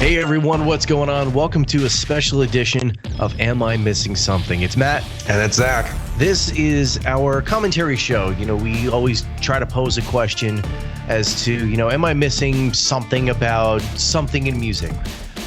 Hey everyone, what's going on? Welcome to a special edition of Am I Missing Something? It's Matt. And it's Zach. This is our commentary show. We always try to pose a question as to, am I missing something about something in music?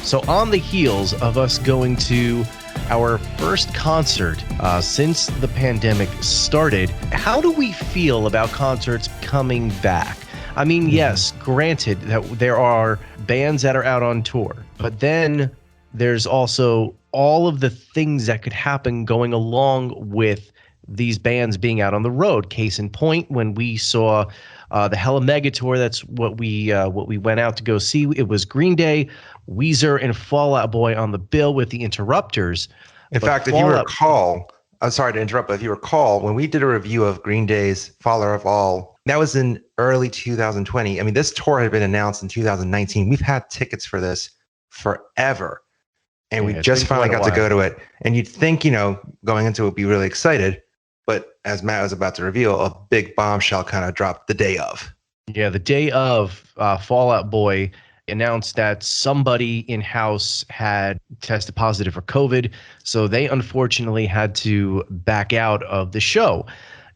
So on the heels of us going to our first concert since the pandemic started, how do we feel about concerts coming back? I mean, yes, granted that there are bands that are out on tour, but then there's also all of the things that could happen going along with these bands being out on the road. Case in point, when we saw the Hella Mega Tour, that's what we went out to go see. It was Green Day, Weezer, and Fall Out Boy on the bill with the Interrupters. In fact, if you recall, I'm sorry to interrupt, but if you recall, when we did a review of Green Day's Father of All, that was in early 2020. I mean, this tour had been announced in 2019. We've had tickets for this forever. And we just finally got to go to it. And you'd think, going into it, be really excited. But as Matt was about to reveal, a big bombshell kind of dropped the day of. Yeah, the day of, Fall Out Boy announced that somebody in-house had tested positive for COVID. So they unfortunately had to back out of the show.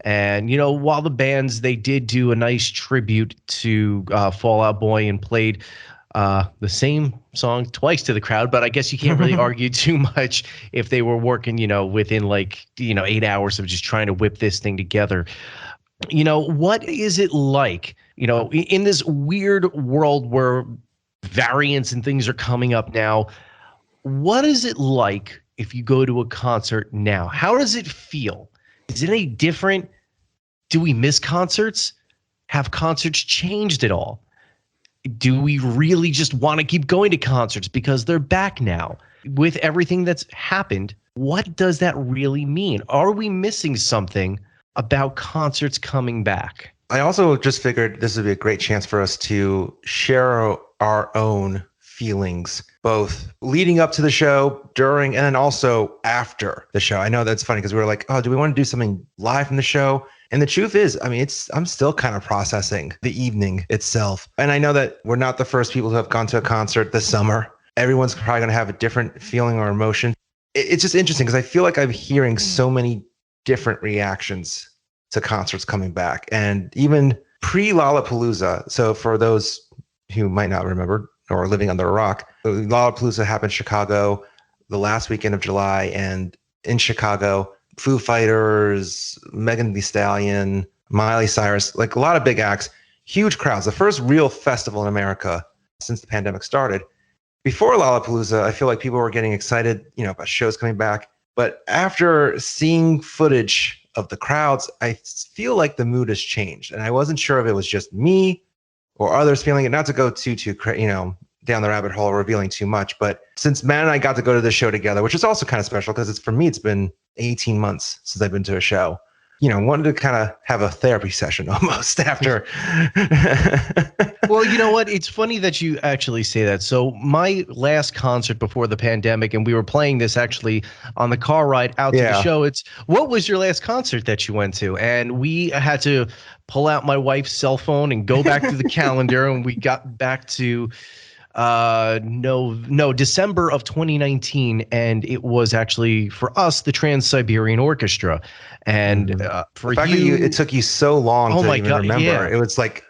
And, while the bands, they did do a nice tribute to Fall Out Boy and played the same song twice to the crowd, but I guess you can't really argue too much if they were working, within 8 hours of just trying to whip this thing together. What is it like, in this weird world where variants and things are coming up now? What is it like if you go to a concert now? How does it feel? Is it any different? Do we miss concerts? Have concerts changed at all? Do we really just want to keep going to concerts because they're back now? With everything that's happened, what does that really mean? Are we missing something about concerts coming back? I also just figured this would be a great chance for us to share our own feelings, both leading up to the show, during, and then also after the show. I know that's funny because we were like, oh, do we want to do something live from the show? And the truth is, I mean, I'm still kind of processing the evening itself. And I know that we're not the first people who have gone to a concert this summer. Everyone's probably going to have a different feeling or emotion. It's just interesting because I feel like I'm hearing so many different reactions to concerts coming back. And even pre-Lollapalooza, so for those who might not remember or are living under a rock, Lollapalooza happened in Chicago the last weekend of July. And in Chicago, Foo Fighters, Megan Thee Stallion, Miley Cyrus, like a lot of big acts, huge crowds. The first real festival in America since the pandemic started. Before Lollapalooza, I feel like people were getting excited, about shows coming back. But after seeing footage of the crowds, I feel like the mood has changed. And I wasn't sure if it was just me or others feeling it, not to go too, down the rabbit hole, revealing too much. But since Matt and I got to go to the show together, which is also kind of special because for me, it's been 18 months since I've been to a show. Wanted to kind of have a therapy session almost after. Well, you know what? It's funny that you actually say that. So my last concert before the pandemic, and we were playing this actually on the car ride out to the show. It's, what was your last concert that you went to? And we had to pull out my wife's cell phone and go back to the calendar, and we got back to December of 2019, and it was actually for us the Trans-Siberian Orchestra. And for you, it took you so long to even remember. Yeah. It was like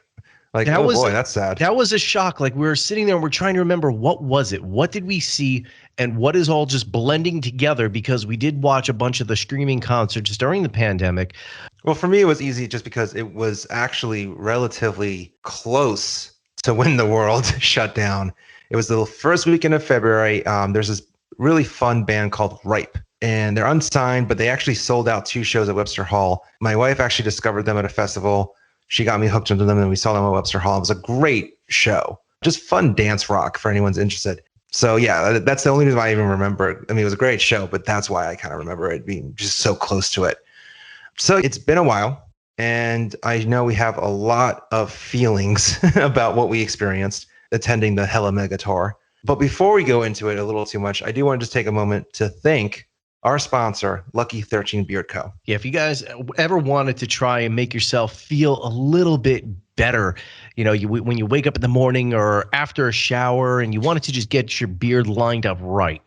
boy, that's sad. That was a shock. Like, we were sitting there and we're trying to remember, what was it? What did we see? And what is all just blending together? Because we did watch a bunch of the streaming concerts during the pandemic. Well, for me, it was easy just because it was actually relatively close to when the world shut down. It was the first weekend of February. There's this really fun band called Ripe, and they're unsigned, but they actually sold out 2 shows at Webster Hall. My wife actually discovered them at a festival. She got me hooked into them, and we saw them at Webster Hall. It was a great show, just fun dance rock for anyone's interested. So yeah, that's the only reason why I even remember it. I mean, it was a great show, but that's why I kind of remember it being just so close to it. So it's been a while. And I know we have a lot of feelings about what we experienced attending the Hella Mega Tour. But before we go into it a little too much, I do want to just take a moment to thank our sponsor, Lucky 13 Beard Co. Yeah, if you guys ever wanted to try and make yourself feel a little bit better, when you wake up in the morning or after a shower and you wanted to just get your beard lined up right,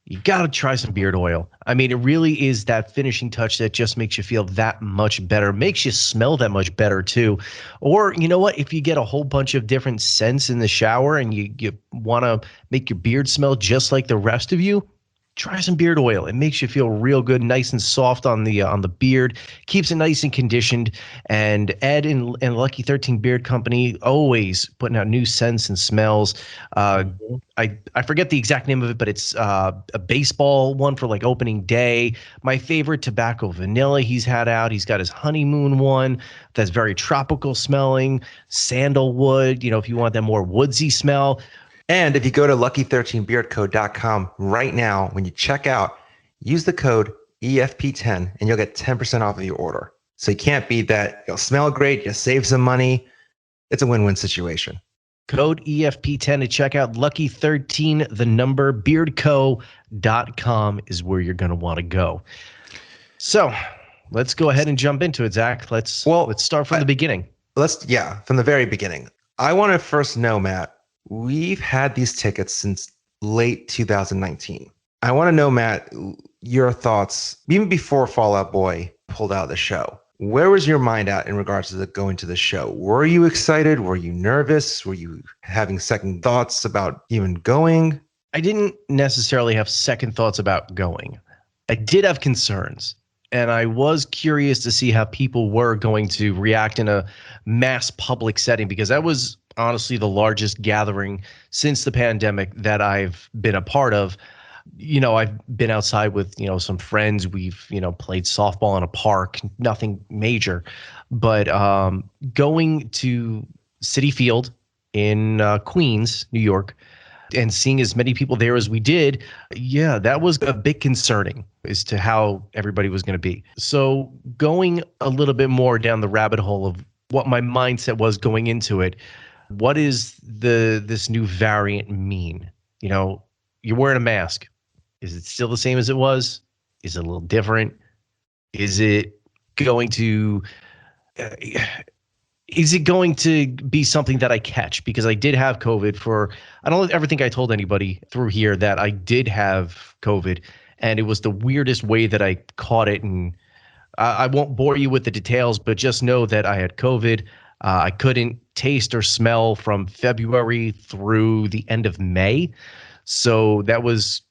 you got to try some beard oil. I mean, it really is that finishing touch that just makes you feel that much better, makes you smell that much better too. Or, you know what? If you get a whole bunch of different scents in the shower and you want to make your beard smell just like the rest of you, try some beard oil. It makes you feel real good, nice and soft on the beard, keeps it nice and conditioned. And Ed and Lucky 13 Beard Company always putting out new scents and smells. I forget the exact name of it, but it's a baseball one for like opening day. My favorite, tobacco vanilla, he's had out. He's got his honeymoon one that's very tropical smelling, sandalwood. If you want that more woodsy smell. And if you go to lucky13beardco.com right now, when you check out, use the code EFP10 and you'll get 10% off of your order. So you can't beat that. You'll smell great. You'll save some money. It's a win-win situation. Code EFP10 to check out Lucky13, the number, beardco.com is where you're going to want to go. So let's go ahead and jump into it, Zach. Let's start from the beginning. From the very beginning. I want to first know, Matt, we've had these tickets since late 2019. I want to know, Matt, your thoughts, even before Fall Out Boy pulled out of the show. Where was your mind at in regards to going to the show? Were you excited? Were you nervous? Were you having second thoughts about even going? I didn't necessarily have second thoughts about going. I did have concerns. And I was curious to see how people were going to react in a mass public setting, because that was honestly the largest gathering since the pandemic that I've been a part of. I've been outside with, some friends. We've, played softball in a park, nothing major. But going to Citi Field in Queens, New York, and seeing as many people there as we did, yeah, that was a bit concerning as to how everybody was going to be. So going a little bit more down the rabbit hole of what my mindset was going into it, what is this new variant mean? You're wearing a mask. Is it still the same as it was? Is it a little different? Is it going to be something that I catch? Because I did have COVID I don't ever think I told anybody through here that I did have COVID, and it was the weirdest way that I caught it. And I won't bore you with the details, but just know that I had COVID. I couldn't taste or smell from February through the end of May. So that was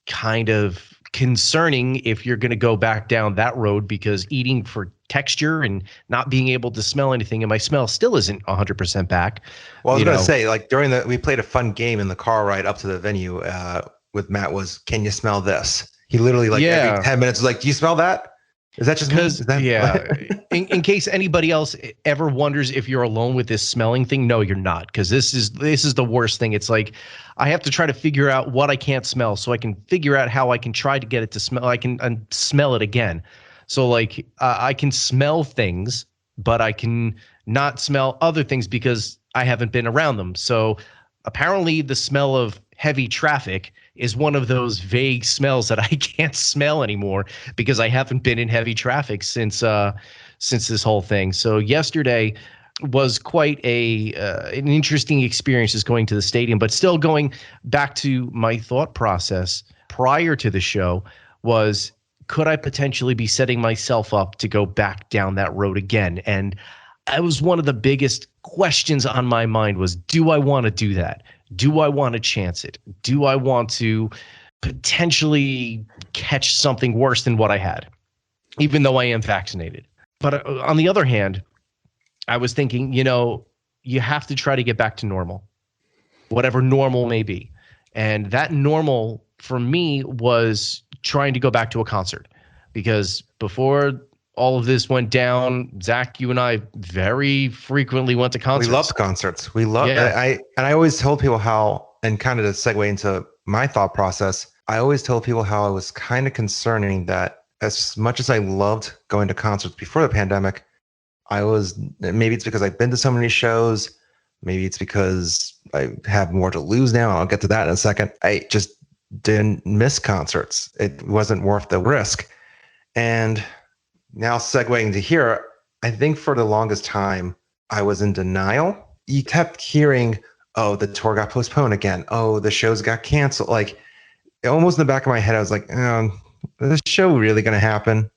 kind of concerning if you're going to go back down that road, because eating for texture and not being able to smell anything, and my smell still isn't 100% back. Well, I was going to say, like, we played a fun game in the car ride up to the venue with Matt was, can you smell this? He literally every 10 minutes was like, do you smell that? Is that just because in case anybody else ever wonders if you're alone with this smelling thing, no, you're not, because this is the worst thing. It's like I have to try to figure out what I can't smell so I can figure out how I can try to get it to smell. I can smell it again. So like I can smell things, but I can not smell other things because I haven't been around them. So apparently the smell of heavy traffic is one of those vague smells that I can't smell anymore because I haven't been in heavy traffic since this whole thing. So yesterday was quite an interesting experience just going to the stadium, but still going back to my thought process prior to the show was, could I potentially be setting myself up to go back down that road again? And I was one of the biggest questions on my mind was, do I want to do that? Do I want to chance it? Do I want to potentially catch something worse than what I had, even though I am vaccinated? But on the other hand, I was thinking, you have to try to get back to normal, whatever normal may be. And that normal for me was trying to go back to a concert, because before all of this went down, Zach, you and I very frequently went to concerts. We loved concerts. We loved it. I always told people how, and kind of to segue into my thought process, I always told people how it was kind of concerning that as much as I loved going to concerts before the pandemic, maybe it's because I've been to so many shows. Maybe it's because I have more to lose now. I'll get to that in a second. I just didn't miss concerts. It wasn't worth the risk. And now segueing to here, I think for the longest time, I was in denial. You kept hearing, oh, the tour got postponed again. Oh, the shows got canceled. Like almost in the back of my head, I was like, is this show really going to happen?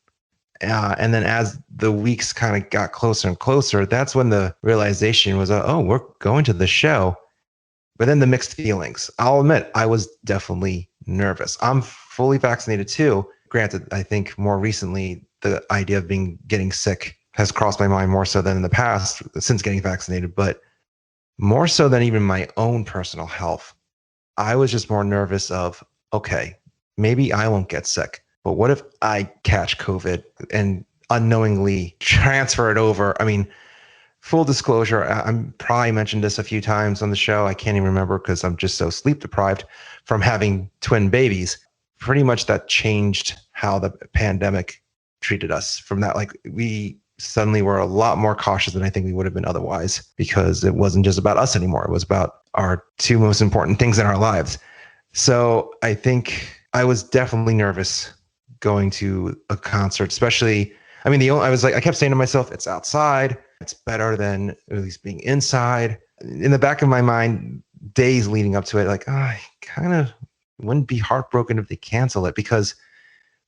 And then as the weeks kind of got closer and closer, that's when the realization was, oh, we're going to the show. But then the mixed feelings. I'll admit, I was definitely nervous. I'm fully vaccinated too. Granted, I think more recently, the idea of getting sick has crossed my mind more so than in the past since getting vaccinated, but more so than even my own personal health. I was just more nervous of, okay, maybe I won't get sick, but what if I catch COVID and unknowingly transfer it over? I mean, full disclosure, I'm probably mentioned this a few times on the show. I can't even remember because I'm just so sleep deprived from having twin babies. Pretty much that changed how the pandemic treated us from that. Like we suddenly were a lot more cautious than I think we would have been otherwise because it wasn't just about us anymore. It was about our two most important things in our lives. So I think I was definitely nervous going to a concert, especially, I mean, I kept saying to myself, it's outside. It's better than at least being inside. In the back of my mind, days leading up to it, like, I kind of wouldn't be heartbroken if they cancel it because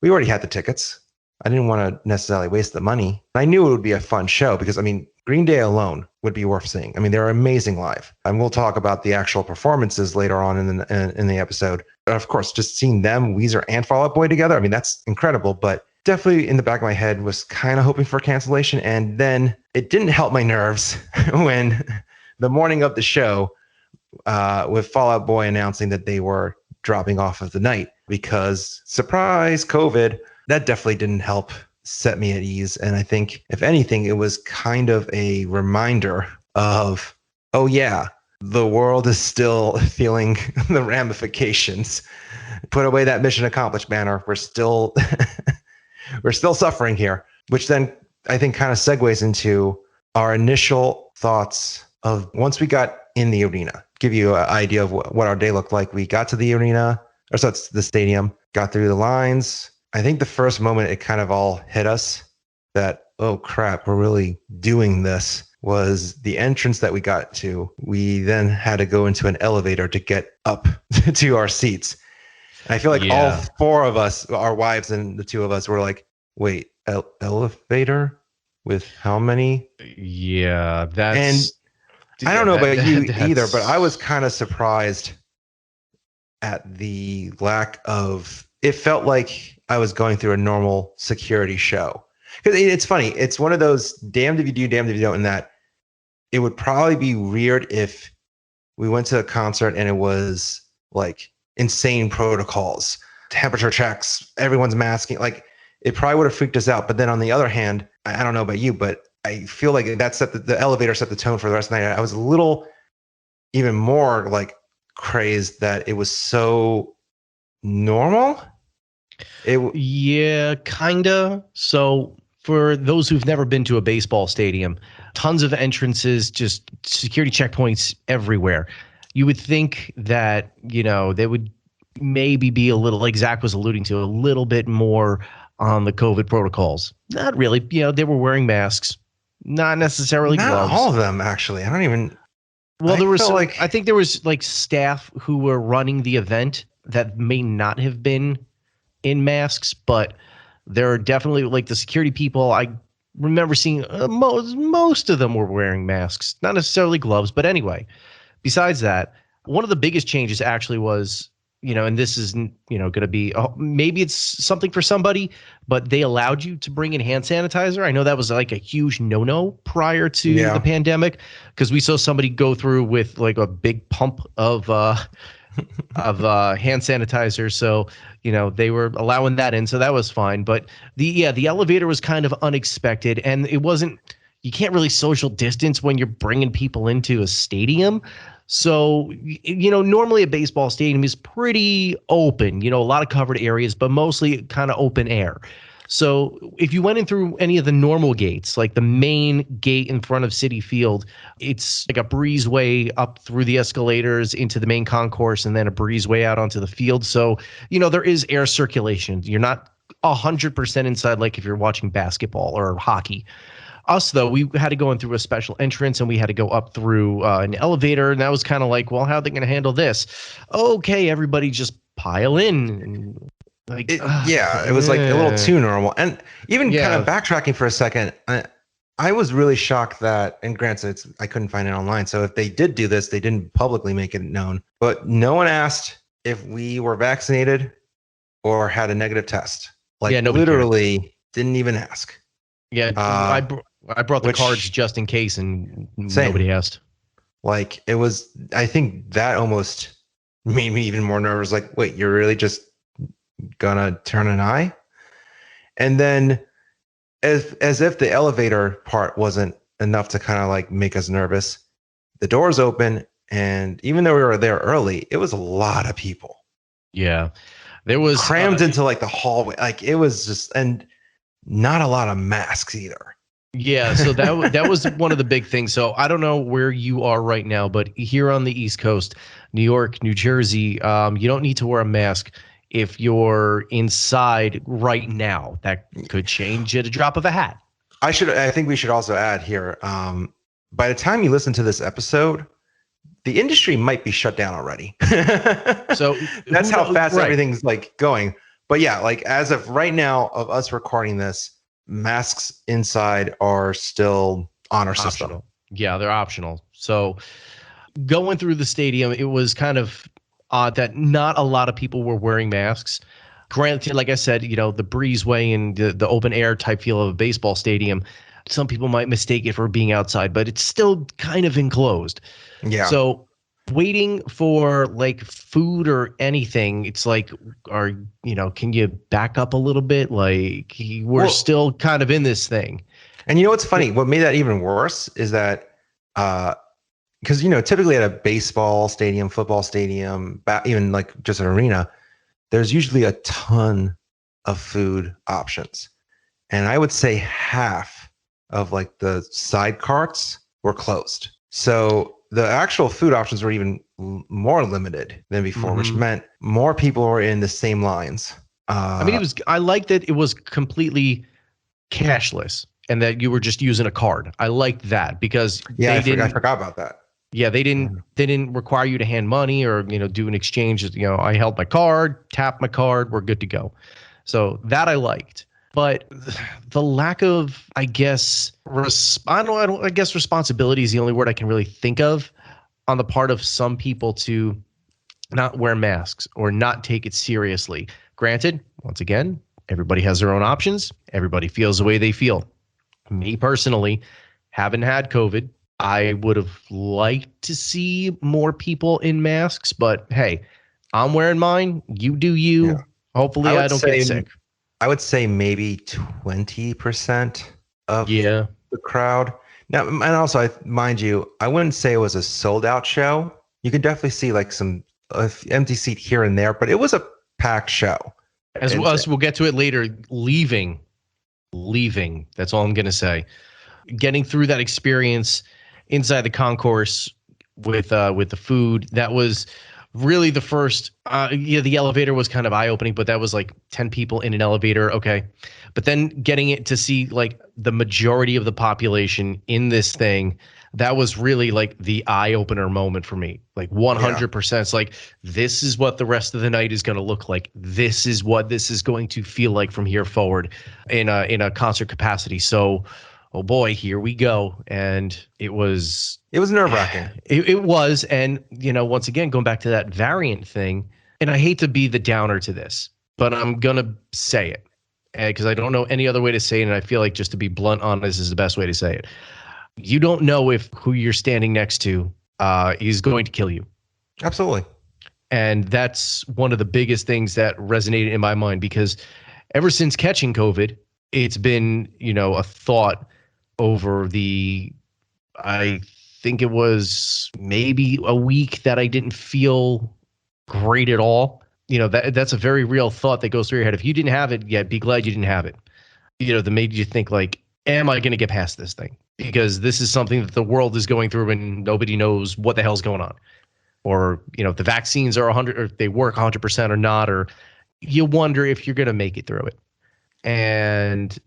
we already had the tickets. I didn't want to necessarily waste the money. I knew it would be a fun show because, I mean, Green Day alone would be worth seeing. I mean, they're amazing live. And we'll talk about the actual performances later on in the episode. Of course, just seeing them, Weezer and Fall Out Boy together, I mean, that's incredible. But definitely in the back of my head was kind of hoping for cancellation. And then it didn't help my nerves when the morning of the show with Fall Out Boy announcing that they were dropping off of the night because surprise, COVID, that definitely didn't help set me at ease. And I think if anything, it was kind of a reminder of, oh yeah, the world is still feeling the ramifications. Put away that mission accomplished banner. We're still suffering here, which then I think kind of segues into our initial thoughts of once we got in the arena. Give you an idea of what our day looked like. We got to the arena, or so it's the stadium, got through the lines. I think the first moment it kind of all hit us that, oh crap, we're really doing this, was the entrance that we got to. We then had to go into an elevator to get up to our seats. And I feel like all four of us, our wives and the two of us, were like, wait, elevator with how many? Yeah, that's... And I don't know about you either, but I was kind of surprised at the lack of... It felt like I was going through a normal security show. Because it's funny. It's one of those damned if you do, damned if you don't, in that it would probably be weird if we went to a concert and it was like insane protocols, temperature checks, everyone's masking. Like it probably would have freaked us out. But then on the other hand, I don't know about you, but I feel like that set the elevator set the tone for the rest of the night. I was a little even more like crazed that it was so normal. Yeah, kinda. So for those who've never been to a baseball stadium, tons of entrances, just security checkpoints everywhere. You would think that, they would maybe be a little, like Zach was alluding to, a little bit more on the COVID protocols. Not really. They were wearing masks, not necessarily gloves. Not all of them, actually. I don't even... Well, there was I think there was like staff who were running the event that may not have been in masks, but there are definitely like the security people. I remember seeing most of them were wearing masks, not necessarily gloves. But anyway, besides that, one of the biggest changes actually was, and this is, going to be, maybe it's something for somebody, but they allowed you to bring in hand sanitizer. I know that was like a huge no-no prior to the pandemic, because we saw somebody go through with like a big pump of hand sanitizer. So, they were allowing that in. So that was fine. But the elevator was kind of unexpected, and it wasn't, you can't really social distance when you're bringing people into a stadium. So, normally a baseball stadium is pretty open, a lot of covered areas, but mostly kind of open air. So if you went in through any of the normal gates, like the main gate in front of Citi Field, it's like a breezeway up through the escalators into the main concourse and then a breezeway out onto the field. So, there is air circulation. You're not 100% inside like if you're watching basketball or hockey. Us, though, we had to go in through a special entrance and we had to go up through an elevator. And that was kind of like, well, how are they going to handle this? Okay, everybody just pile in. Like, it was like a little too normal. And even kind of backtracking for a second, I was really shocked that, and granted, I couldn't find it online. So if they did do this, they didn't publicly make it known. But no one asked if we were vaccinated or had a negative test. Like, literally didn't even ask. Yeah, I brought the cards just in case, and nobody asked. Like, it was, I think that almost made me even more nervous. Like, wait, you're really just gonna turn an eye? And then as if the elevator part wasn't enough to kind of like make us nervous, the doors open, and even though we were there early, it was a lot of people. Yeah, there was crammed into like the hallway. Like, it was just, and not a lot of masks either. Yeah, so that was one of the big things. So I don't know where you are right now, but here on the East Coast, New York, New Jersey, you don't need to wear a mask if you're inside right now. That could change at a drop of a hat. I think we should also add here, by the time you listen to this episode, the industry might be shut down already. So that's how fast everything's like going. But yeah, like as of right now of us recording this, masks inside are still on our system. Yeah, they're optional. So going through the stadium, it was kind of odd that not a lot of people were wearing masks. Granted, like I said, the breezeway and the open air type feel of a baseball stadium, some people might mistake it for being outside, but it's still kind of enclosed. Yeah. So waiting for like food or anything, it's like, can you back up a little bit? Like, we're still kind of in this thing. And what's funny? What made that even worse is that, because typically at a baseball stadium, football stadium, even like just an arena, there's usually a ton of food options, and I would say half of like the side carts were closed. So the actual food options were even more limited than before, which meant more people were in the same lines. I like that it was completely cashless and that you were just using a card. I liked that because I forgot about that. Yeah, they didn't require you to hand money or, do an exchange. I held my card, tapped my card, we're good to go. So that I liked. But the lack of, I guess, responsibility is the only word I can really think of on the part of some people to not wear masks or not take it seriously. Granted, once again, everybody has their own options. Everybody feels the way they feel. Me personally, haven't had COVID. I would have liked to see more people in masks, but hey, I'm wearing mine. You do you. Yeah. Hopefully I don't get sick. I would say maybe 20% of the crowd. Now, and also, mind you, I wouldn't say it was a sold out show. You can definitely see like some empty seat here and there, but it was a packed show. As we'll get to it later, leaving. That's all I'm going to say. Getting through that experience inside the concourse with the food, that was really the first. The elevator was kind of eye-opening, but that was like 10 people in an elevator. Okay. But then getting it to see like the majority of the population in this thing, that was really like the eye-opener moment for me. Like 100%. It's like, this is what the rest of the night is going to look like. This is what this is going to feel like from here forward in a concert capacity. So, oh boy, here we go. And it was nerve-wracking. It was. And, once again, going back to that variant thing, and I hate to be the downer to this, but I'm going to say it because I don't know any other way to say it. And I feel like just to be blunt honest is the best way to say it. You don't know if who you're standing next to is going to kill you. Absolutely. And that's one of the biggest things that resonated in my mind, because ever since catching COVID, it's been, a thought over I think it was maybe a week that I didn't feel great at all. That's a very real thought that goes through your head. If you didn't have it yet, be glad you didn't have it. that made you think like, am I going to get past this thing? Because this is something that the world is going through and nobody knows what the hell's going on. Or, the vaccines are 100 or they work 100% or not, or you wonder if you're going to make it through it. And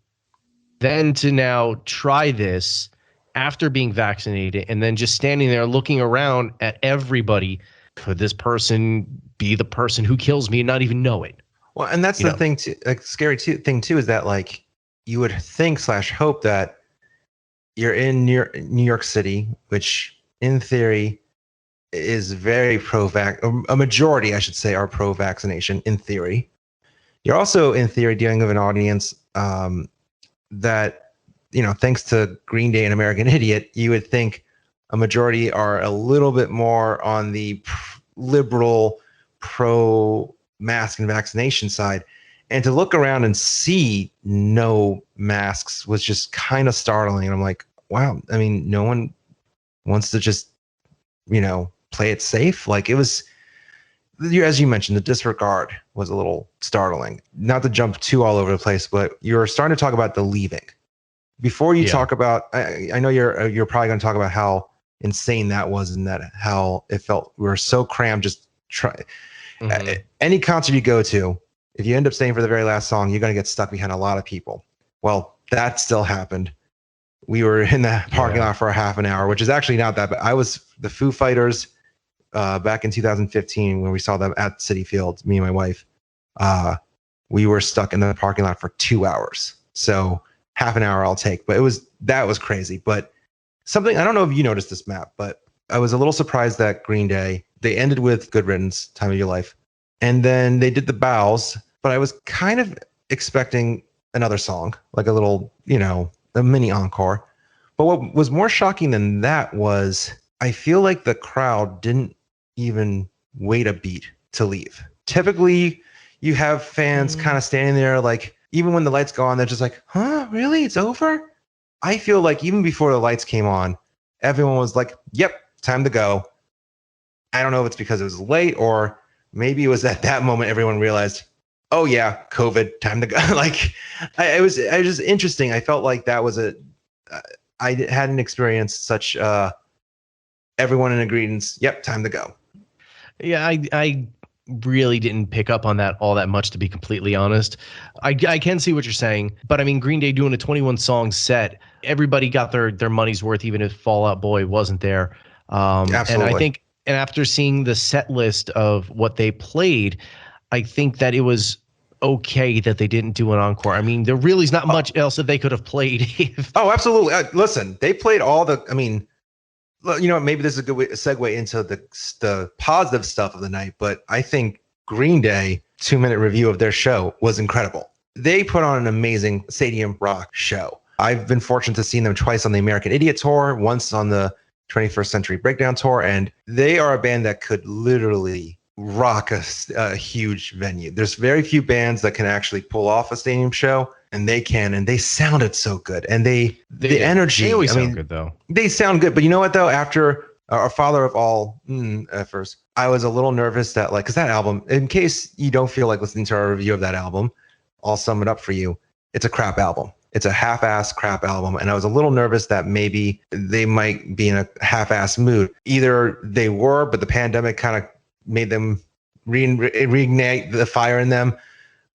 then to now try this after being vaccinated and then just standing there looking around at everybody, could this person be the person who kills me and not even know it? Well, and that's the thing too, like scary thing too, is that like you would think / hope that you're in New York City, which in theory is very pro-vac, a majority, I should say, are pro-vaccination in theory. You're also in theory dealing with an audience that, thanks to Green Day and American Idiot, you would think a majority are a little bit more on the liberal pro-mask and vaccination side. And to look around and see no masks was just kind of startling. And I'm like, wow, I mean, no one wants to just, play it safe. Like it was, as you mentioned, the disregard was a little startling. Not to jump too all over the place, but you're starting to talk about the leaving. Before you talk about, I know you're probably going to talk about how insane that was and that how it felt. We were so crammed. Just any concert you go to, if you end up staying for the very last song, you're going to get stuck behind a lot of people. Well, that still happened. We were in the parking lot for a half an hour, which is actually not that bad. I was the Foo Fighters back in 2015 when we saw them at Citi Field, me and my wife. We were stuck in the parking lot for 2 hours. So half an hour I'll take, but that was crazy. But something, I don't know if you noticed this, Matt, but I was a little surprised that Green Day, they ended with Good Riddance, Time of Your Life. And then they did the bows, but I was kind of expecting another song, like a little, a mini encore. But what was more shocking than that was I feel like the crowd didn't even wait a beat to leave. Typically, you have fans kind of standing there, like, even when the lights go on, they're just like, huh, really? It's over? I feel like even before the lights came on, everyone was like, yep, time to go. I don't know if it's because it was late or maybe it was at that moment everyone realized, oh yeah, COVID, time to go. Like, it was just interesting. I felt like that was I hadn't experienced such everyone in agreement. Yep, time to go. Yeah, I really didn't pick up on that all that much, to be completely honest. I can see what you're saying, but I mean, Green Day doing a 21 song set, everybody got their money's worth, even if Fall Out Boy wasn't there. Absolutely. And I think, and after seeing the set list of what they played, I think that it was okay that they didn't do an encore. I mean, there really is not much else that they could have played. Oh, absolutely. Listen, they played all the, I mean, maybe this is a good segue into the positive stuff of the night, but I think Green Day 2-minute review of their show was incredible. They put on an amazing stadium rock show. I've been fortunate to see them twice on the American Idiot tour, once on the 21st Century Breakdown tour, and they are a band that could literally rock a huge venue. There's very few bands that can actually pull off a stadium show, and they can, and they sounded so good. And the energy, they always sound good though. They sound good, but you know what though? After our father of all efforts, I was a little nervous that, like, because that album, in case you don't feel like listening to our review of that album, I'll sum it up for you. It's a crap album. It's a half-ass crap album. And I was a little nervous that maybe they might be in a half-ass mood. Either they were, but the pandemic kind of made them reignite the fire in them.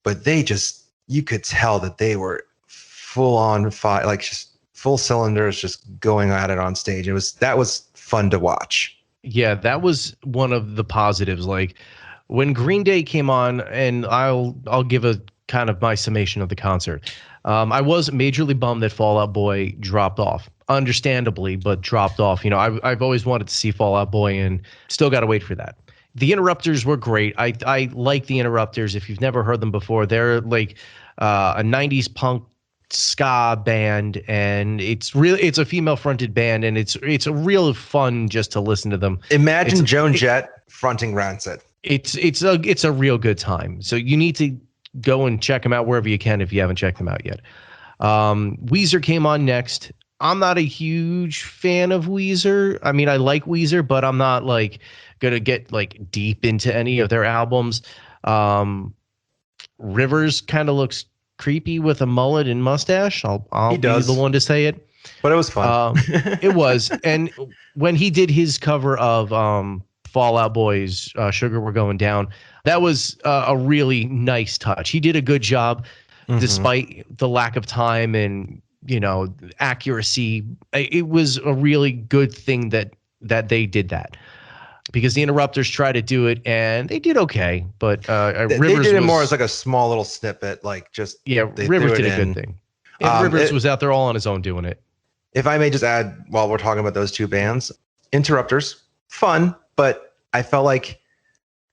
But they just, you could tell that they were full on fire, like just full cylinders, just going at it on stage. That was fun to watch. Yeah, that was one of the positives. Like when Green Day came on, and I'll give a kind of my summation of the concert. I was majorly bummed that Fall Out Boy dropped off, understandably, but dropped off. I've always wanted to see Fall Out Boy, and still got to wait for that. The Interrupters were great. I like the Interrupters. If you've never heard them before, they're like a 90s punk ska band, and it's a female fronted band, and it's a real fun just to listen to them. Imagine Joan Jett fronting Rancid. It's a real good time. So you need to go and check them out wherever you can if you haven't checked them out yet. Weezer came on next. I'm not a huge fan of Weezer. I mean, I like Weezer, but I'm not like gonna get like deep into any of their albums. Rivers kind of looks creepy with a mullet and mustache. I'll He be the does, one to say it. but it was fun. It was. And when he did his cover of Fall Out Boy's Sugar We're Going Down, that was a really nice touch. He did a good job despite the lack of time and, accuracy. It was a really good thing that they did that, because the Interrupters tried to do it and they did okay. But They Rivers did it was more as like a small little snippet, like just they Rivers threw it did a in. good thing. And Rivers was out there all on his own doing it. If I may just add, while we're talking about those two bands, Interrupters, fun, but I felt like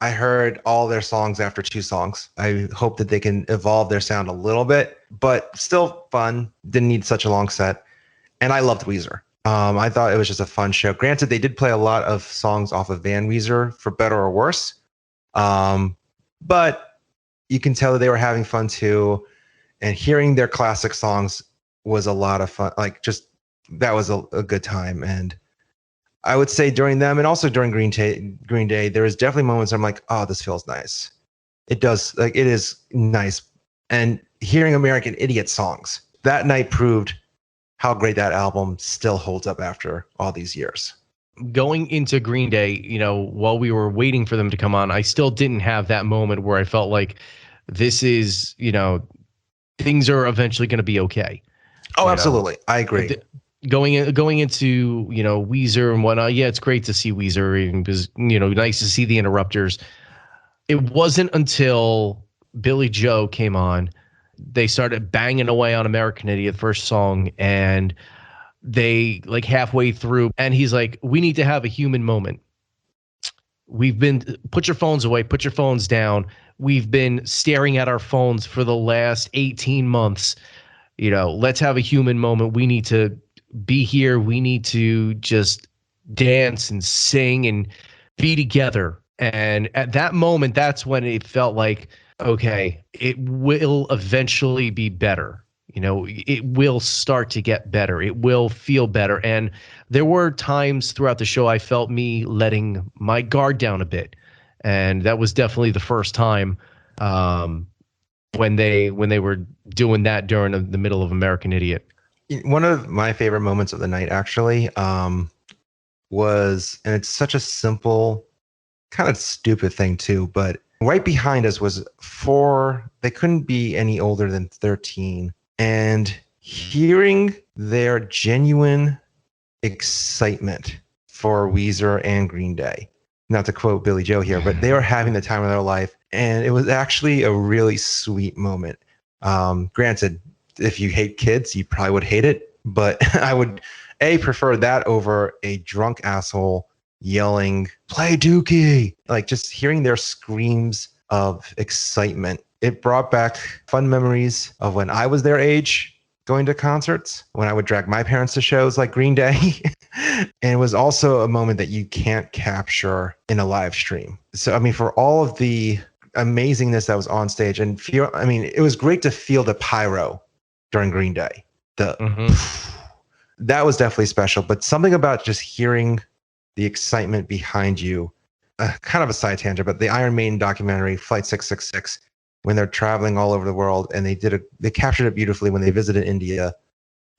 I heard all their songs after 2 songs. I hope that they can evolve their sound a little bit, but still fun. Didn't need such a long set. And I loved Weezer. I thought it was just a fun show. Granted, they did play a lot of songs off of Van Weezer, for better or worse. But you can tell that they were having fun too. And hearing their classic songs was a lot of fun. Like, just that was a good time. And I would say during them and also during Green Day, there was definitely moments where I'm like, oh, this feels nice. It does. Like, it is nice. And hearing American Idiot songs that night proved how great that album still holds up after all these years. Going into Green Day, while we were waiting for them to come on, I still didn't have that moment where I felt like this is, things are eventually going to be okay. Oh, absolutely. I agree. Going into, Weezer and whatnot. Yeah, it's great to see Weezer. It was, nice to see the Interrupters. It wasn't until Billie Joe came on, they started banging away on American Idiot, first song, and they, like, halfway through, and he's like, we need to have a human moment. Put your phones away, put your phones down. We've been staring at our phones for the last 18 months. Let's have a human moment. We need to be here. We need to just dance and sing and be together. And at that moment, that's when it felt like, okay, it will eventually be better. It will start to get better. It will feel better. And there were times throughout the show I felt me letting my guard down a bit. And that was definitely the first time when they were doing that during the middle of American Idiot. One of my favorite moments of the night actually was, and it's such a simple, kind of stupid thing too, but right behind us was 4, they couldn't be any older than 13. And hearing their genuine excitement for Weezer and Green Day, not to quote Billie Joe here, but they were having the time of their life. And it was actually a really sweet moment. Granted, if you hate kids, you probably would hate it, but I would prefer that over a drunk asshole yelling, play Dookie. Like, just hearing their screams of excitement. It brought back fun memories of when I was their age going to concerts, when I would drag my parents to shows like Green Day. And it was also a moment that you can't capture in a live stream. So, I mean, for all of the amazingness that was on stage and it was great to feel the pyro during Green Day. That was definitely special, but something about just hearing the excitement behind you, kind of a side tangent, but the Iron Maiden documentary, Flight 666, when they're traveling all over the world, and they captured it beautifully when they visited India,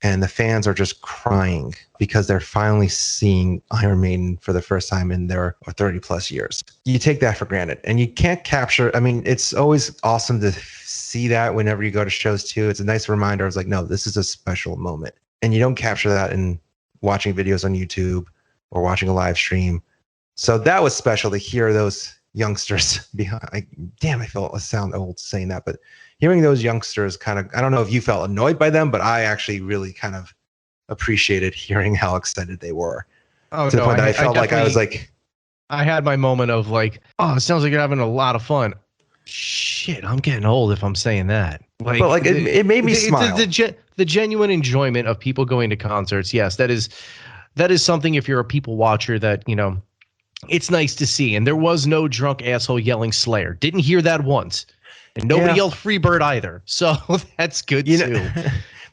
and the fans are just crying because they're finally seeing Iron Maiden for the first time in their 30 plus years. You take that for granted, and you can't capture. I mean, it's always awesome to see that whenever you go to shows too. It's a nice reminder. I was like, no, this is a special moment, and you don't capture that in watching videos on YouTube or watching a live stream. So that was special to hear those youngsters behind. I sound old saying that, but hearing those youngsters kind of, I don't know if you felt annoyed by them, but I actually really kind of appreciated hearing how excited they were. Oh, to the point that I felt like I was like, I had my moment of like, oh, it sounds like you're having a lot of fun. Shit, I'm getting old if I'm saying that. Like, but like it made me smile. The genuine enjoyment of people going to concerts. Yes, that is something, if you're a people watcher, that, it's nice to see. And there was no drunk asshole yelling Slayer. Didn't hear that once. And nobody yelled Freebird either. So that's good too.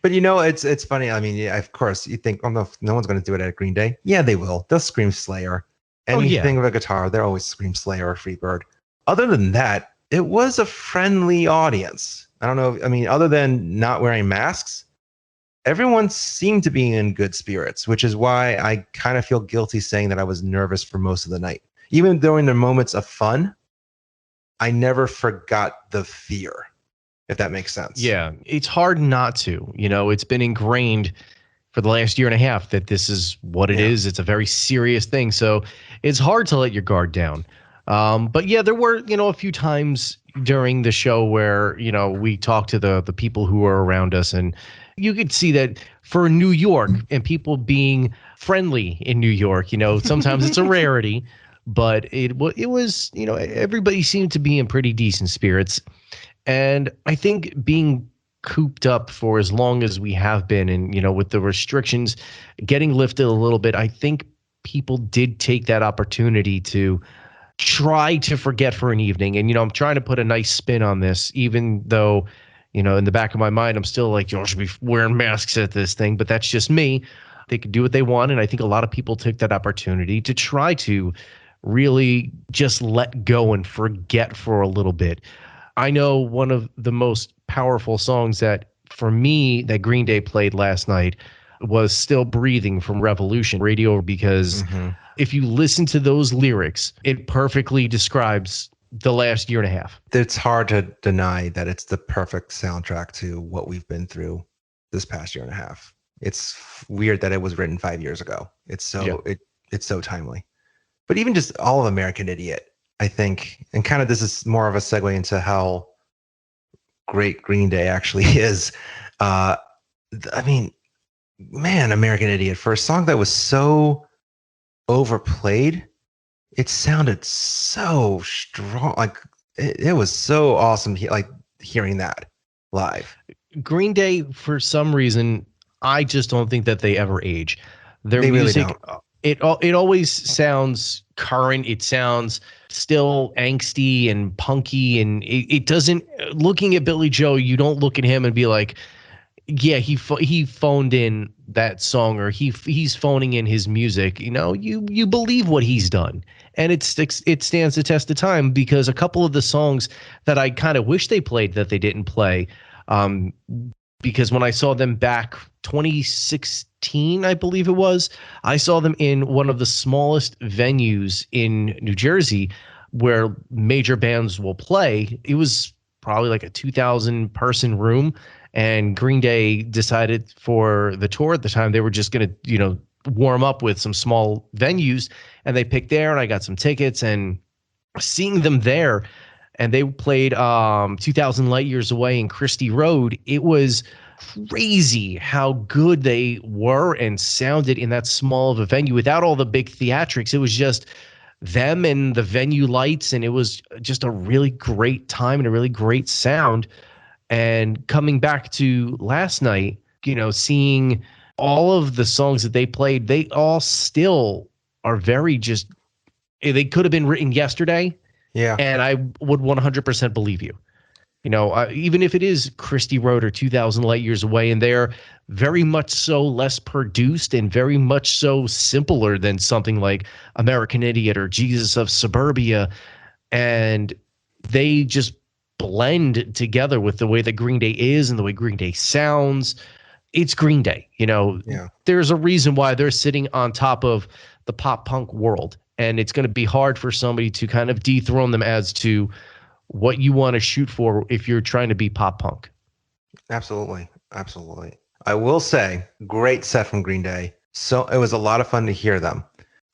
But it's funny. I mean, yeah, of course, you think, oh, no one's going to do it at Green Day. Yeah, they will. They'll scream Slayer. Anything with a guitar, they'll always scream Slayer or Freebird. Other than that, it was a friendly audience. I don't know. I mean, other than not wearing masks, everyone seemed to be in good spirits, which is why I kind of feel guilty saying that I was nervous for most of the night. Even during the moments of fun, I never forgot the fear, if that makes sense. Yeah, it's hard not to. It's been ingrained for the last year and a half that this is what it Yeah. is. It's a very serious thing. So it's hard to let your guard down. But yeah, there were, a few times during the show where, we talked to the people who were around us, and you could see that for New York and people being friendly in New York, sometimes it's a rarity, but it was, everybody seemed to be in pretty decent spirits. And I think being cooped up for as long as we have been, and with the restrictions getting lifted a little bit, I think people did take that opportunity to try to forget for an evening. And I'm trying to put a nice spin on this, even though in the back of my mind I'm still like, you should be wearing masks at this thing, but that's just me. They could do what they want, and I think a lot of people took that opportunity to try to really just let go and forget for a little bit. I know one of the most powerful songs that, for me, that Green Day played last night was Still Breathing from Revolution Radio, because if you listen to those lyrics, it perfectly describes the last year and a half. It's hard to deny that it's the perfect soundtrack to what we've been through this past year and a half. It's weird that it was written 5 years ago. It's so timely. But even just all of American Idiot, I think, and kind of this is more of a segue into how great Green Day actually is. I mean, man, American Idiot, for a song that was so overplayed, it sounded so strong. Like it was so awesome. Like hearing that live. Green Day, for some reason, I just don't think that they ever age. Their They really music, don't. it always sounds current. It sounds still angsty and punky, and it doesn't. Looking at Billy Joe, you don't look at him and be like, yeah, he phoned in that song, or he's phoning in his music. You believe what he's done, and it stands the test of time, because a couple of the songs that I kind of wish they played that they didn't play, because when I saw them back 2016, I believe it was, I saw them in one of the smallest venues in New Jersey where major bands will play. It was probably like a 2,000 person room. And Green Day decided for the tour at the time, they were just going to, warm up with some small venues, and they picked there, and I got some tickets, and seeing them there, and they played 2,000 Light Years Away in Christie Road. It was crazy how good they were and sounded in that small of a venue without all the big theatrics. It was just them and the venue lights, and it was just a really great time and a really great sound. And coming back to last night, seeing all of the songs that they played, they all still are very just, they could have been written yesterday. Yeah. And I would 100% believe you. Even if it is Christie Road or 2,000 Light Years Away, and they're very much so less produced and very much so simpler than something like American Idiot or Jesus of Suburbia. And they just blend together with the way that Green Day is and the way Green Day sounds. It's Green Day. Yeah. There's a reason why they're sitting on top of the pop punk world. And it's going to be hard for somebody to kind of dethrone them as to what you want to shoot for if you're trying to be pop punk. Absolutely. Absolutely. I will say, great set from Green Day. So it was a lot of fun to hear them.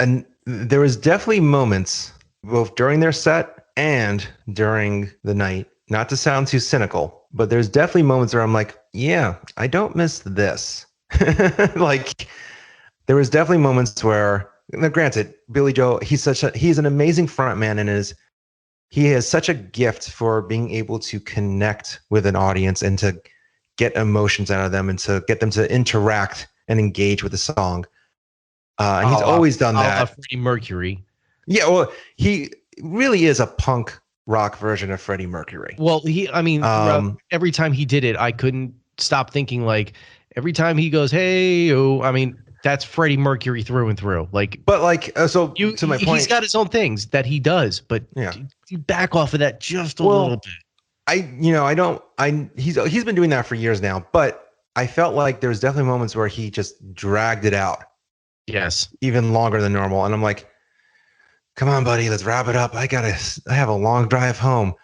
And there was definitely moments, both during their set and during the night, not to sound too cynical, but there's definitely moments where I'm like, yeah, I don't miss this. Like, there was definitely moments where, now granted, Billy Joe, he's an amazing frontman, and he has such a gift for being able to connect with an audience and to get emotions out of them and to get them to interact and engage with the song. And he's always done that. Freddie Mercury. Yeah, well, he really is a punk rock version of Freddie Mercury. Well, every time he did it, I couldn't stop thinking, like, every time he goes, hey, oh, I mean, that's Freddie Mercury through and through. Like, but like, to my point, he's got his own things that he does, but yeah, you back off of that just a little bit. He's been doing that for years now, but I felt like there's definitely moments where he just dragged it out Yes. even longer than normal. And I'm like, come on, buddy, let's wrap it up. I have a long drive home.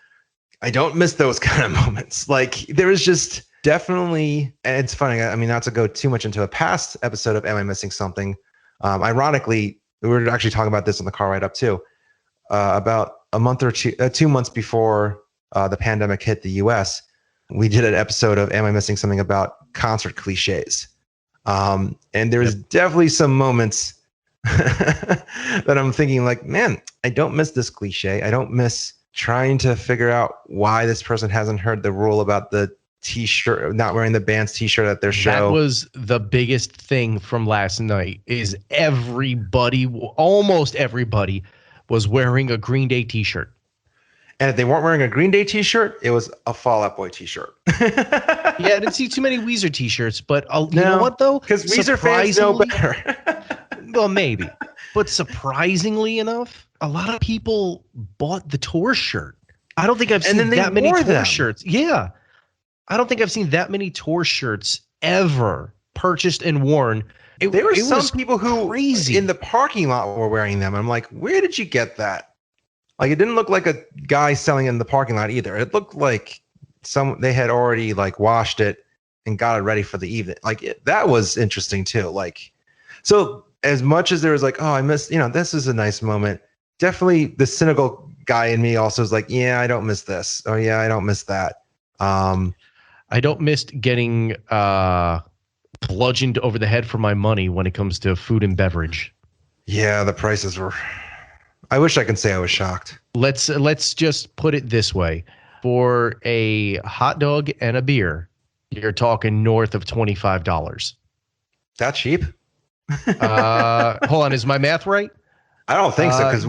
I don't miss those kind of moments. Like there is just definitely, and it's funny. I mean, not to go too much into a past episode of Am I Missing Something? Ironically, we were actually talking about this on the car ride up too. About a month or 2 months before the pandemic hit the US, we did an episode of Am I Missing Something about concert cliches. And there's definitely some moments that I'm thinking like, man, I don't miss this cliche. I don't miss trying to figure out why this person hasn't heard the rule about the t-shirt, not wearing the band's t-shirt at their show. That was the biggest thing from last night is almost everybody was wearing a Green Day t-shirt. And if they weren't wearing a Green Day t-shirt, it was a Fall Out Boy t-shirt. Yeah, I didn't see too many Weezer t-shirts, but you know what though? Because Weezer fans know better. Well, maybe. But surprisingly enough, a lot of people bought the tour shirt. I don't think I've seen that many tour shirts. Yeah. I don't think I've seen that many tour shirts ever purchased and worn. There were some people who crazy in the parking lot were wearing them. I'm like, where did you get that? Like, it didn't look like a guy selling in the parking lot either. It looked like they had already like washed it and got it ready for the evening. Like that was interesting too. Like, so as much as there was like, oh, I missed, this is a nice moment. Definitely the cynical guy in me also is like, yeah, I don't miss this. Oh yeah, I don't miss that. I don't miss getting bludgeoned over the head for my money when it comes to food and beverage. Yeah, the prices were. I wish I could say I was shocked. Let's just put it this way: for a hot dog and a beer, you're talking north of $25. That cheap? Hold on, is my math right? I don't think so because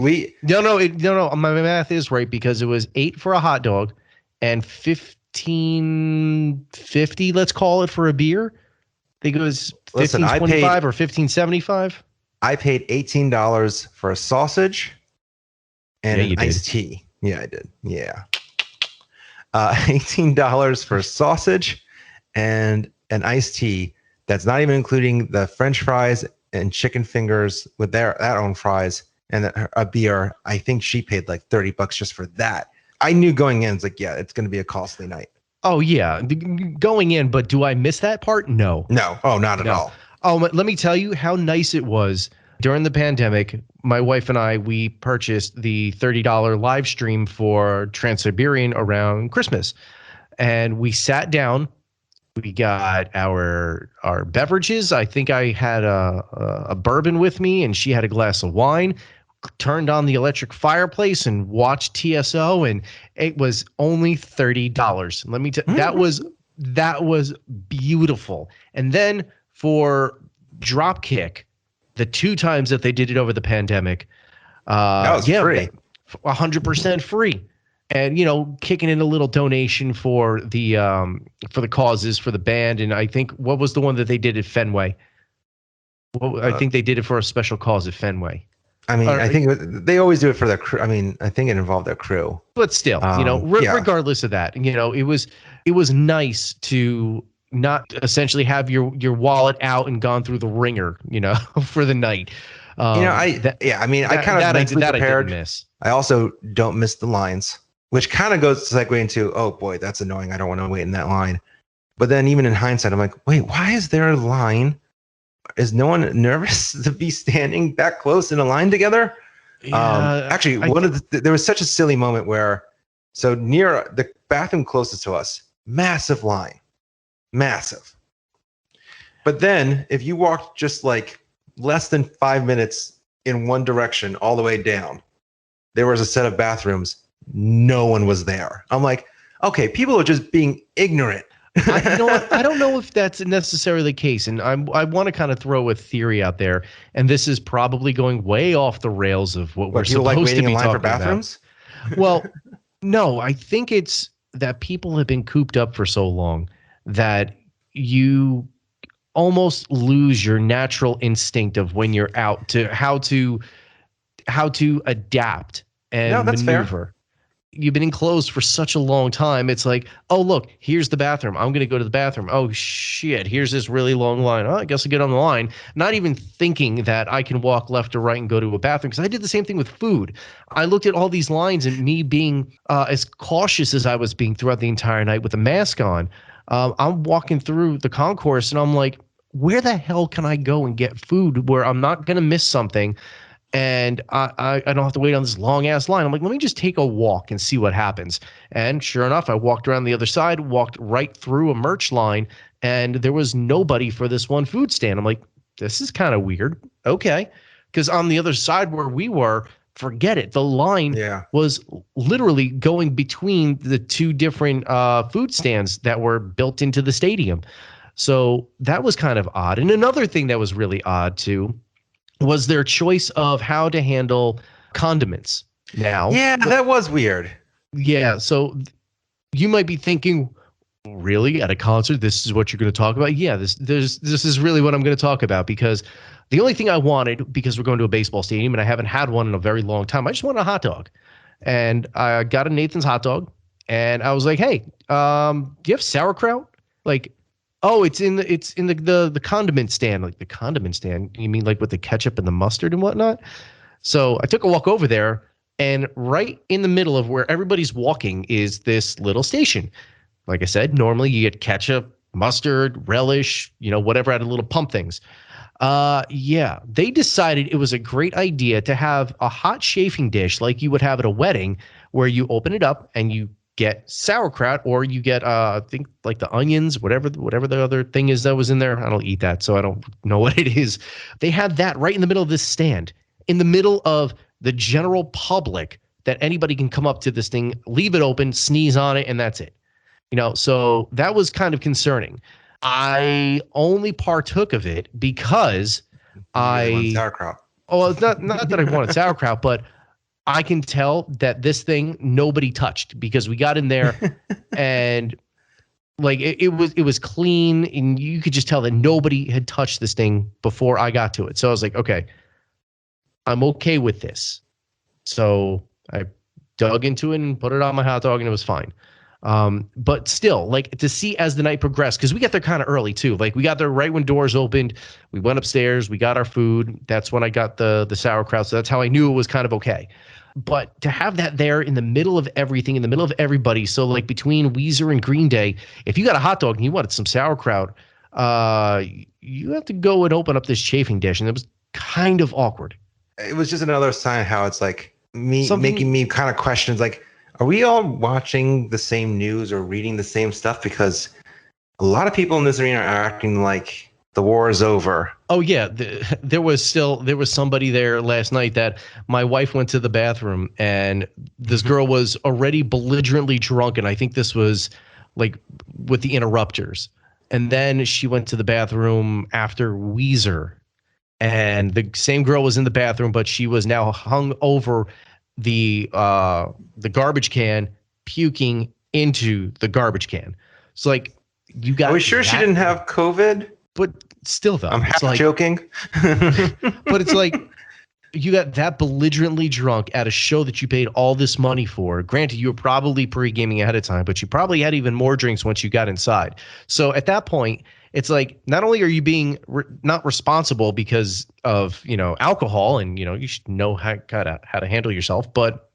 no. My math is right because it was $8 for a hot dog and $15.50. Let's call it for a beer. I think it was $15.25 or $15.75. I paid $18 for a sausage and an iced tea. Yeah, I did. Yeah, $18 for a sausage and an iced tea. That's not even including the French fries and chicken fingers with their own fries and a beer. I think she paid like $30 just for that. I knew going in, it's like, yeah, it's going to be a costly night. Oh yeah, going in. But do I miss that part? No. Oh, not at all. Oh, let me tell you how nice it was during the pandemic. My wife and I, we purchased the $30 live stream for Trans-Siberian around Christmas, and we sat down. We got our beverages. I think I had a bourbon with me, and she had a glass of wine. Turned on the electric fireplace and watched TSO, and it was only $30. Let me tell you, that was beautiful. And then for Dropkick, the 2 times that they did it over the pandemic, that was free, 100% free. And kicking in a little donation for the causes for the band. And I think what was the one that they did at Fenway? Well, I think they did it for a special cause at Fenway. I mean, I think they always do it for their crew. I mean, I think it involved their crew. But still, regardless of that, it was nice to not essentially have your wallet out and gone through the ringer, for the night. I kind of mentally prepared. I also don't miss the lines, which kind of goes to segue into, oh boy, that's annoying. I don't want to wait in that line. But then even in hindsight, I'm like, wait, why is there a line? Is no one nervous to be standing that close in a line together? Yeah, actually, there was such a silly moment where, so near the bathroom closest to us, massive line, massive. But then if you walked just like less than 5 minutes in one direction all the way down, there was a set of bathrooms. No one was there. I'm like, okay, people are just being ignorant. You know what? I don't know if that's necessarily the case, and I want to kind of throw a theory out there, and this is probably going way off the rails of what we're supposed to be talking about. Well, no, I think it's that people have been cooped up for so long that you almost lose your natural instinct of when you're out to how to adapt and maneuver. Fair. you've been enclosed for such a long time. It's like, oh, look, here's the bathroom. I'm going to go to the bathroom. Oh, shit. Here's this really long line. Oh, I guess I'll get on the line. Not even thinking that I can walk left or right and go to a bathroom. Because I did the same thing with food. I looked at all these lines and me being as cautious as I was being throughout the entire night with a mask on. I'm walking through the concourse and I'm like, where the hell can I go and get food where I'm not going to miss something? And I don't have to wait on this long ass line. I'm like, let me just take a walk and see what happens. And sure enough, I walked around the other side, walked right through a merch line, and there was nobody for this one food stand. I'm like, this is kind of weird. Okay. Because on the other side where we were, forget it. The line was literally going between the two different food stands that were built into the stadium. So that was kind of odd. And another thing that was really odd too was their choice of how to handle condiments. Now, that was weird. Yeah, so you might be thinking, really, at a concert, this is what you're going to talk about? Yeah, this is really what I'm going to talk about, because the only thing I wanted, because we're going to a baseball stadium and I haven't had one in a very long time, I just wanted a hot dog. And I got a Nathan's hot dog, and I was like, hey, do you have sauerkraut? Like, oh, it's in the condiment stand. Like, the condiment stand? You mean like with the ketchup and the mustard and whatnot? So I took a walk over there, and right in the middle of where everybody's walking is this little station. Like I said, normally you get ketchup, mustard, relish, whatever out of little pump things. They decided it was a great idea to have a hot chafing dish like you would have at a wedding, where you open it up and you get sauerkraut, or you get I think like the onions, whatever the other thing is that was in there. I don't eat that, so I don't know what it is. They had that right in the middle of this stand, in the middle of the general public, that anybody can come up to this thing, leave it open, sneeze on it, and that's it. So that was kind of concerning. I only partook of it because I want sauerkraut. Oh, it's not that I wanted sauerkraut, but I can tell that this thing nobody touched, because we got in there and like it was clean, and you could just tell that nobody had touched this thing before I got to it. So I was like, okay, I'm okay with this. So I dug into it and put it on my hot dog, and it was fine. But still, like, to see as the night progressed, because we got there kind of early too. Like, we got there right when doors opened. We went upstairs. We got our food. That's when I got the sauerkraut. So that's how I knew it was kind of okay. But to have that there in the middle of everything, in the middle of everybody, so like between Weezer and Green Day, if you got a hot dog and you wanted some sauerkraut, you have to go and open up this chafing dish, and it was kind of awkward. It was just another sign how it's like making me kind of question, like, are we all watching the same news or reading the same stuff? Because a lot of people in this arena are acting like the war is over. Oh yeah, there was somebody there last night that my wife went to the bathroom, and this girl was already belligerently drunk, and I think this was like with the interrupters. And then she went to the bathroom after Weezer, and the same girl was in the bathroom, but she was now hung over the garbage can, puking into the garbage can. So like, you got. Are we sure she didn't have COVID? But still, though, I'm half joking. But it's like, you got that belligerently drunk at a show that you paid all this money for. Granted, you were probably pre-gaming ahead of time, but you probably had even more drinks once you got inside. So at that point, it's like, not only are you being not responsible because of, alcohol, and, you should know how to handle yourself, but,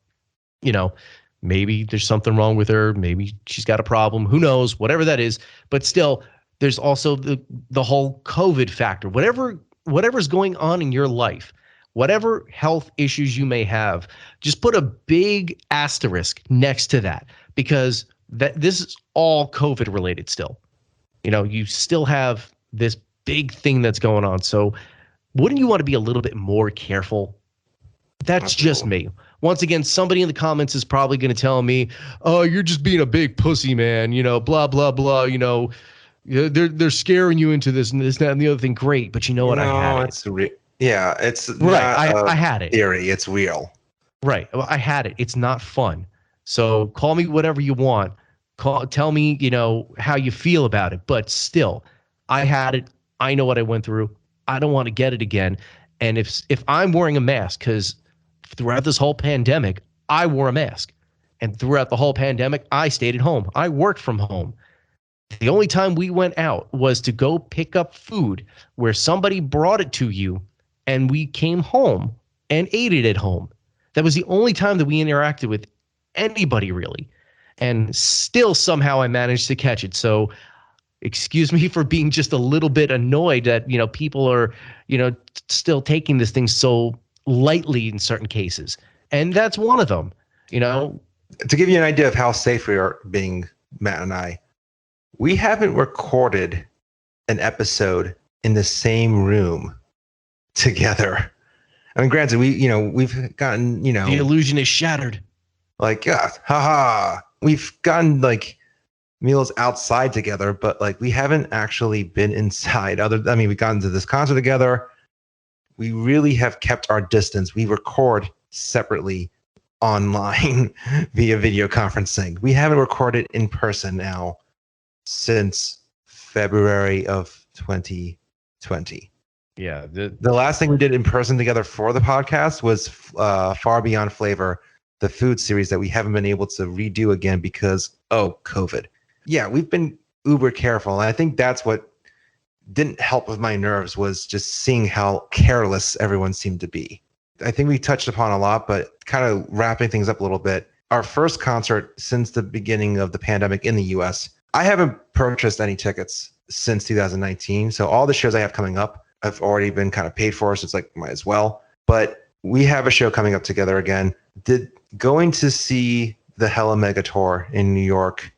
maybe there's something wrong with her. Maybe she's got a problem. Who knows? Whatever that is. But still, there's also the whole COVID factor. Whatever's going on in your life, whatever health issues you may have, just put a big asterisk next to that, because this is all COVID related still. You still have this big thing that's going on. So wouldn't you want to be a little bit more careful? That's just me. Once again, somebody in the comments is probably going to tell me, oh, you're just being a big pussy, man. Blah, blah, blah. They're scaring you into this and this, that, and the other thing. Great. But you know what? I had it. It's right. I had it. Theory. It's real. Right. Well, I had it. It's not fun. So call me whatever you want. Tell me, how you feel about it. But still, I had it. I know what I went through. I don't want to get it again. And if I'm wearing a mask, because throughout this whole pandemic, I wore a mask. And throughout the whole pandemic, I stayed at home. I worked from home. The only time we went out was to go pick up food where somebody brought it to you and we came home and ate it at home. That was the only time that we interacted with anybody really. And still somehow I managed to catch it. So excuse me for being just a little bit annoyed that, people are, still taking this thing so lightly in certain cases. And that's one of them, To give you an idea of how safe we are being, Matt and I, we haven't recorded an episode in the same room together. I mean, granted, we've gotten, the illusion is shattered. Like, yeah, haha. We've gotten like meals outside together, but like we haven't actually been inside. We've gotten to this concert together. We really have kept our distance. We record separately online via video conferencing. We haven't recorded in person now since February of 2020. Yeah. The last thing we did in person together for the podcast was Far Beyond Flavor, the food series that we haven't been able to redo again because, COVID. Yeah, we've been uber careful. And I think that's what didn't help with my nerves was just seeing how careless everyone seemed to be. I think we touched upon a lot, but kind of wrapping things up a little bit. Our first concert since the beginning of the pandemic in the US, I haven't purchased any tickets since 2019. So all the shows I have coming up have already been kind of paid for. So it's like, might as well. But we have a show coming up together again. Did going to see the Hella Mega Tour in New York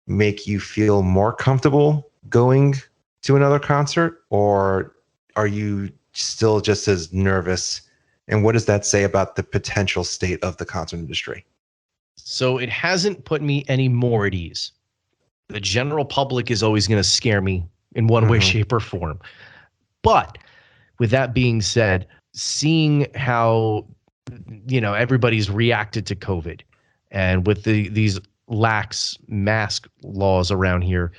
make you feel more comfortable going to another concert, or are you still just as nervous? And what does that say about the potential state of the concert industry? So it hasn't put me any more at ease. The general public is always going to scare me in one way, shape, or form. But with that being said, seeing how, everybody's reacted to COVID and with these lax mask laws around here,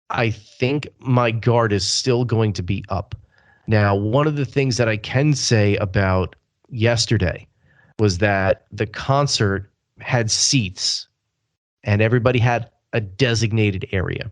I think my guard is still going to be up. Now, one of the things that I can say about yesterday was that the concert had seats and everybody had a designated area.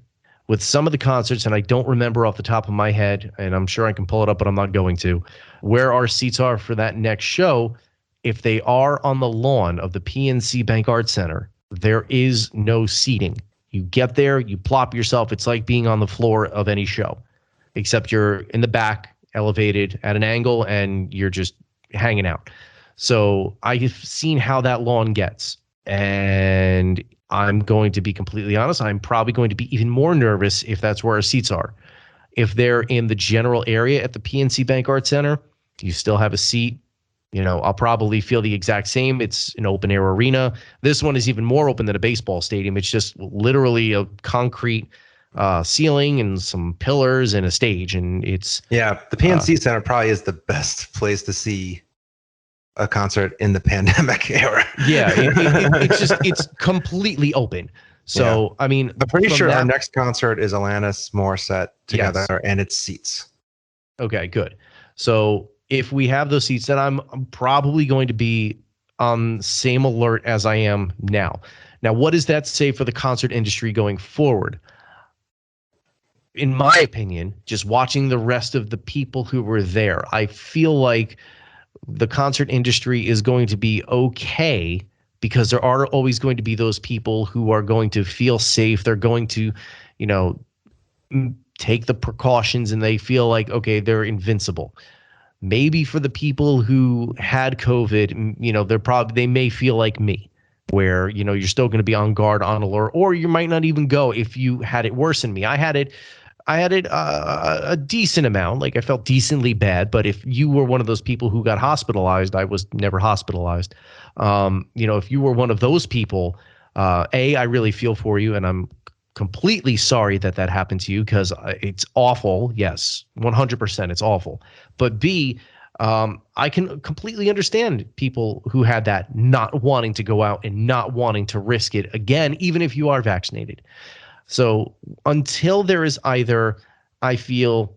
With some of the concerts, and I don't remember off the top of my head, and I'm sure I can pull it up, but I'm not going to, where our seats are for that next show, if they are on the lawn of the PNC Bank Arts Center, there is no seating. You get there, you plop yourself. It's like being on the floor of any show, except you're in the back, elevated at an angle, and you're just hanging out. So I've seen how that lawn gets. And I'm going to be completely honest, I'm probably going to be even more nervous if that's where our seats are. If they're in the general area at the PNC Bank Arts Center, you still have a seat. I'll probably feel the exact same. It's an open air arena. This one is even more open than a baseball stadium. It's just literally a concrete ceiling and some pillars and a stage. And it's the PNC Center probably is the best place to see a concert in the pandemic era. Yeah, it's completely open. So yeah. I'm pretty sure our next concert is Alanis Morissette together, yes. And it's seats. Okay, good. So if we have those seats, then I'm probably going to be on same alert as I am now. Now, what does that say for the concert industry going forward? In my opinion, just watching the rest of the people who were there, I feel like the concert industry is going to be okay because there are always going to be those people who are going to feel safe. They're going to, take the precautions and they feel like, okay, they're invincible. Maybe for the people who had COVID, they may feel like me, where, you're still going to be on guard, on alert, or you might not even go if you had it worse than me. I had it a decent amount. Like I felt decently bad, but if you were one of those people who got hospitalized, I was never hospitalized. If you were one of those people, I really feel for you, and I'm completely sorry that happened to you because it's awful. Yes, 100%, it's awful. But B, I can completely understand people who had that not wanting to go out and not wanting to risk it again, even if you are vaccinated. So until there is either, I feel,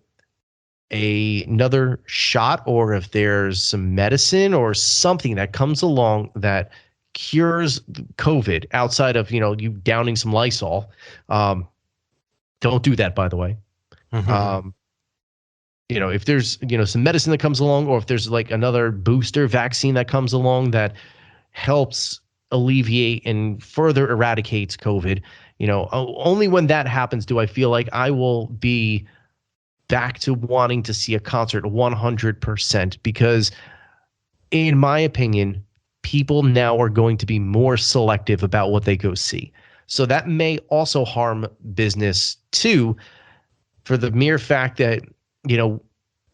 another shot, or if there's some medicine or something that comes along that cures COVID outside of, you downing some Lysol. Don't do that, by the way. If there's, some medicine that comes along, or if there's like another booster vaccine that comes along that helps alleviate and further eradicates COVID, only when that happens do I feel like I will be back to wanting to see a concert 100%, because in my opinion, people now are going to be more selective about what they go see. So that may also harm business too, for the mere fact that,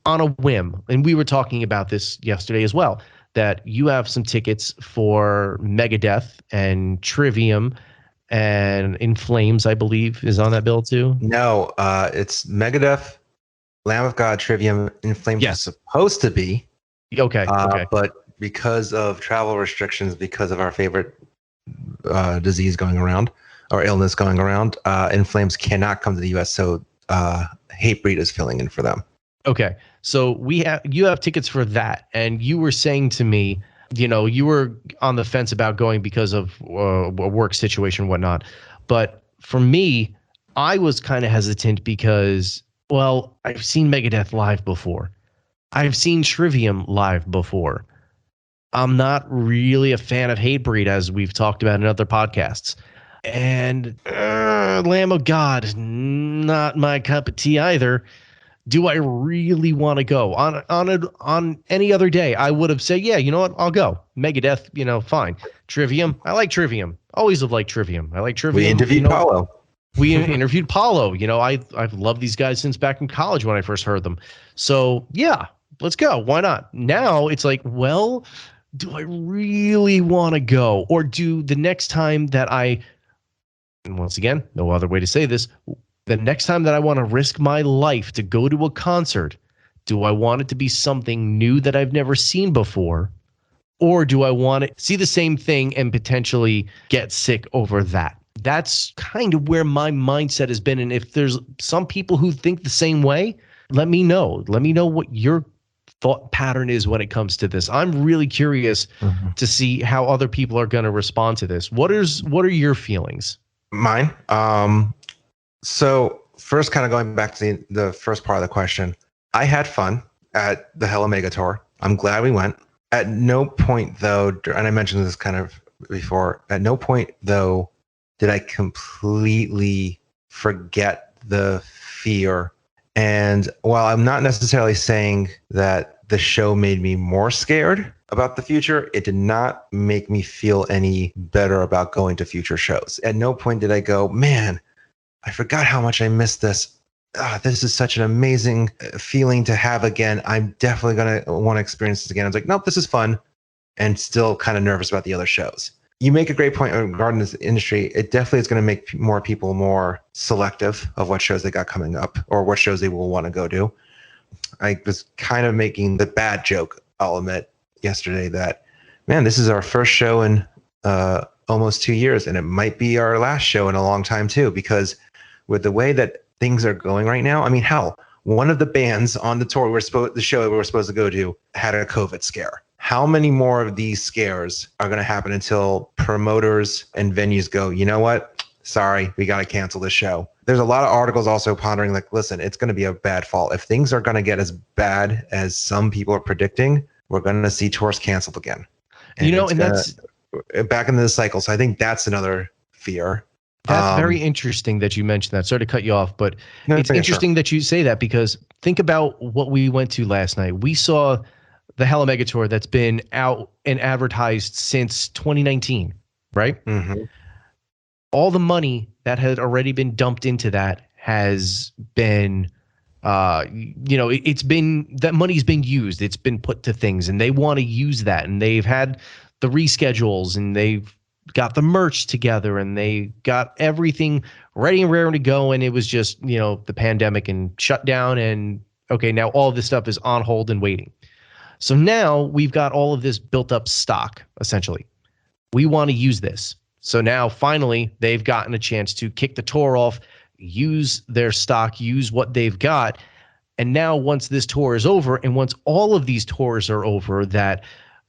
on a whim, and we were talking about this yesterday as well, that you have some tickets for Megadeth and Trivium and In Flames, I believe, is on that bill too. No, it's Megadeth, Lamb of God, Trivium, In Flames is supposed to be. Okay. But because of travel restrictions, because of our favorite disease going around, or illness going around, In Flames cannot come to the U.S., so Hatebreed is filling in for them. Okay, so you have tickets for that, and you were saying to me, you were on the fence about going because of a work situation and whatnot. But for me, I was kind of hesitant because, well, I've seen Megadeth live before. I've seen Trivium live before. I'm not really a fan of Hatebreed, as we've talked about in other podcasts. And Lamb of God, not my cup of tea either. Do I really want to go on any other day? I would have said, yeah, you know what? I'll go. Megadeth, fine. Trivium. I like Trivium. Always have liked Trivium. I like Trivium. We interviewed Paulo. We interviewed Paulo. I've loved these guys since back in college when I first heard them. So yeah, let's go. Why not? Now it's like, well, do I really want to go? Or do the next time that and once again, no other way to say this, the next time that I want to risk my life to go to a concert, do I want it to be something new that I've never seen before? Or do I want to see the same thing and potentially get sick over that? That's kind of where my mindset has been. And if there's some people who think the same way, let me know. Let me know what your thought pattern is when it comes to this. I'm really curious to see how other people are going to respond to this. What are your feelings? Mine? So first, kind of going back to the first part of the question, I had fun at the Hella Mega Tour. I'm glad we went. At no point, though, and I mentioned this kind of before, at no point, though, did I completely forget the fear. And while I'm not necessarily saying that the show made me more scared about the future, it did not make me feel any better about going to future shows. At no point did I go, man, I forgot how much I missed this. This is such an amazing feeling to have again. I'm definitely going to want to experience this again. I was like, nope, this is fun, and still kind of nervous about the other shows. You make a great point regarding this industry. It definitely is going to make more people more selective of what shows they got coming up or what shows they will want to go to. I was kind of making the bad joke, I'll admit, yesterday that, man, this is our first show in almost 2 years, and it might be our last show in a long time too, because with the way that things are going right now, I mean, hell, one of the bands on the tour the show we were supposed to go to had a COVID scare. How many more of these scares are going to happen until promoters and venues go, you know what? Sorry, we got to cancel this show. There's a lot of articles also pondering, like, listen, it's going to be a bad fall. If things are going to get as bad as some people are predicting, we're going to see tours canceled again. And that's back into the cycle. So I think that's another fear. That's very interesting that you mentioned that. Sorry to cut you off, but it's interesting that you say that, because think about what we went to last night. We saw the Hella Mega Tour that's been out and advertised since 2019, right? Mm-hmm. All the money that had already been dumped into that has been, it's been, that money's been used. It's been put to things, and they want to use that. And they've had the reschedules, and they've got the merch together, and they got everything ready and raring to go. And it was just, the pandemic and shut down. And okay, now all of this stuff is on hold and waiting. So now we've got all of this built up stock, essentially. We want to use this. So now finally they've gotten a chance to kick the tour off, use their stock, use what they've got. And now once this tour is over, and once all of these tours are over that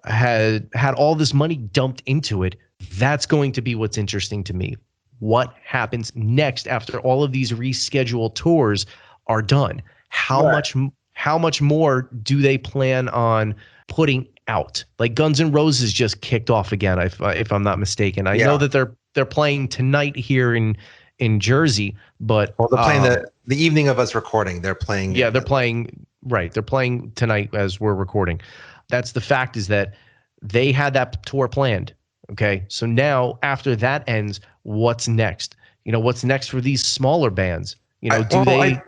had all this money dumped into it. That's going to be what's interesting to me. What happens next after all of these rescheduled tours are done? How Right. much more do they plan on putting out? Like Guns N' Roses just kicked off again, if I'm not mistaken. I know Yeah. that they're playing tonight here in Jersey, but Well, they're playing the evening of us recording. They're playing. yeah, they're playing right. They're playing tonight as we're recording. That's the fact, is that they had that tour planned. Okay. So now after that ends, what's next? What's next for these smaller bands? I, Do well, they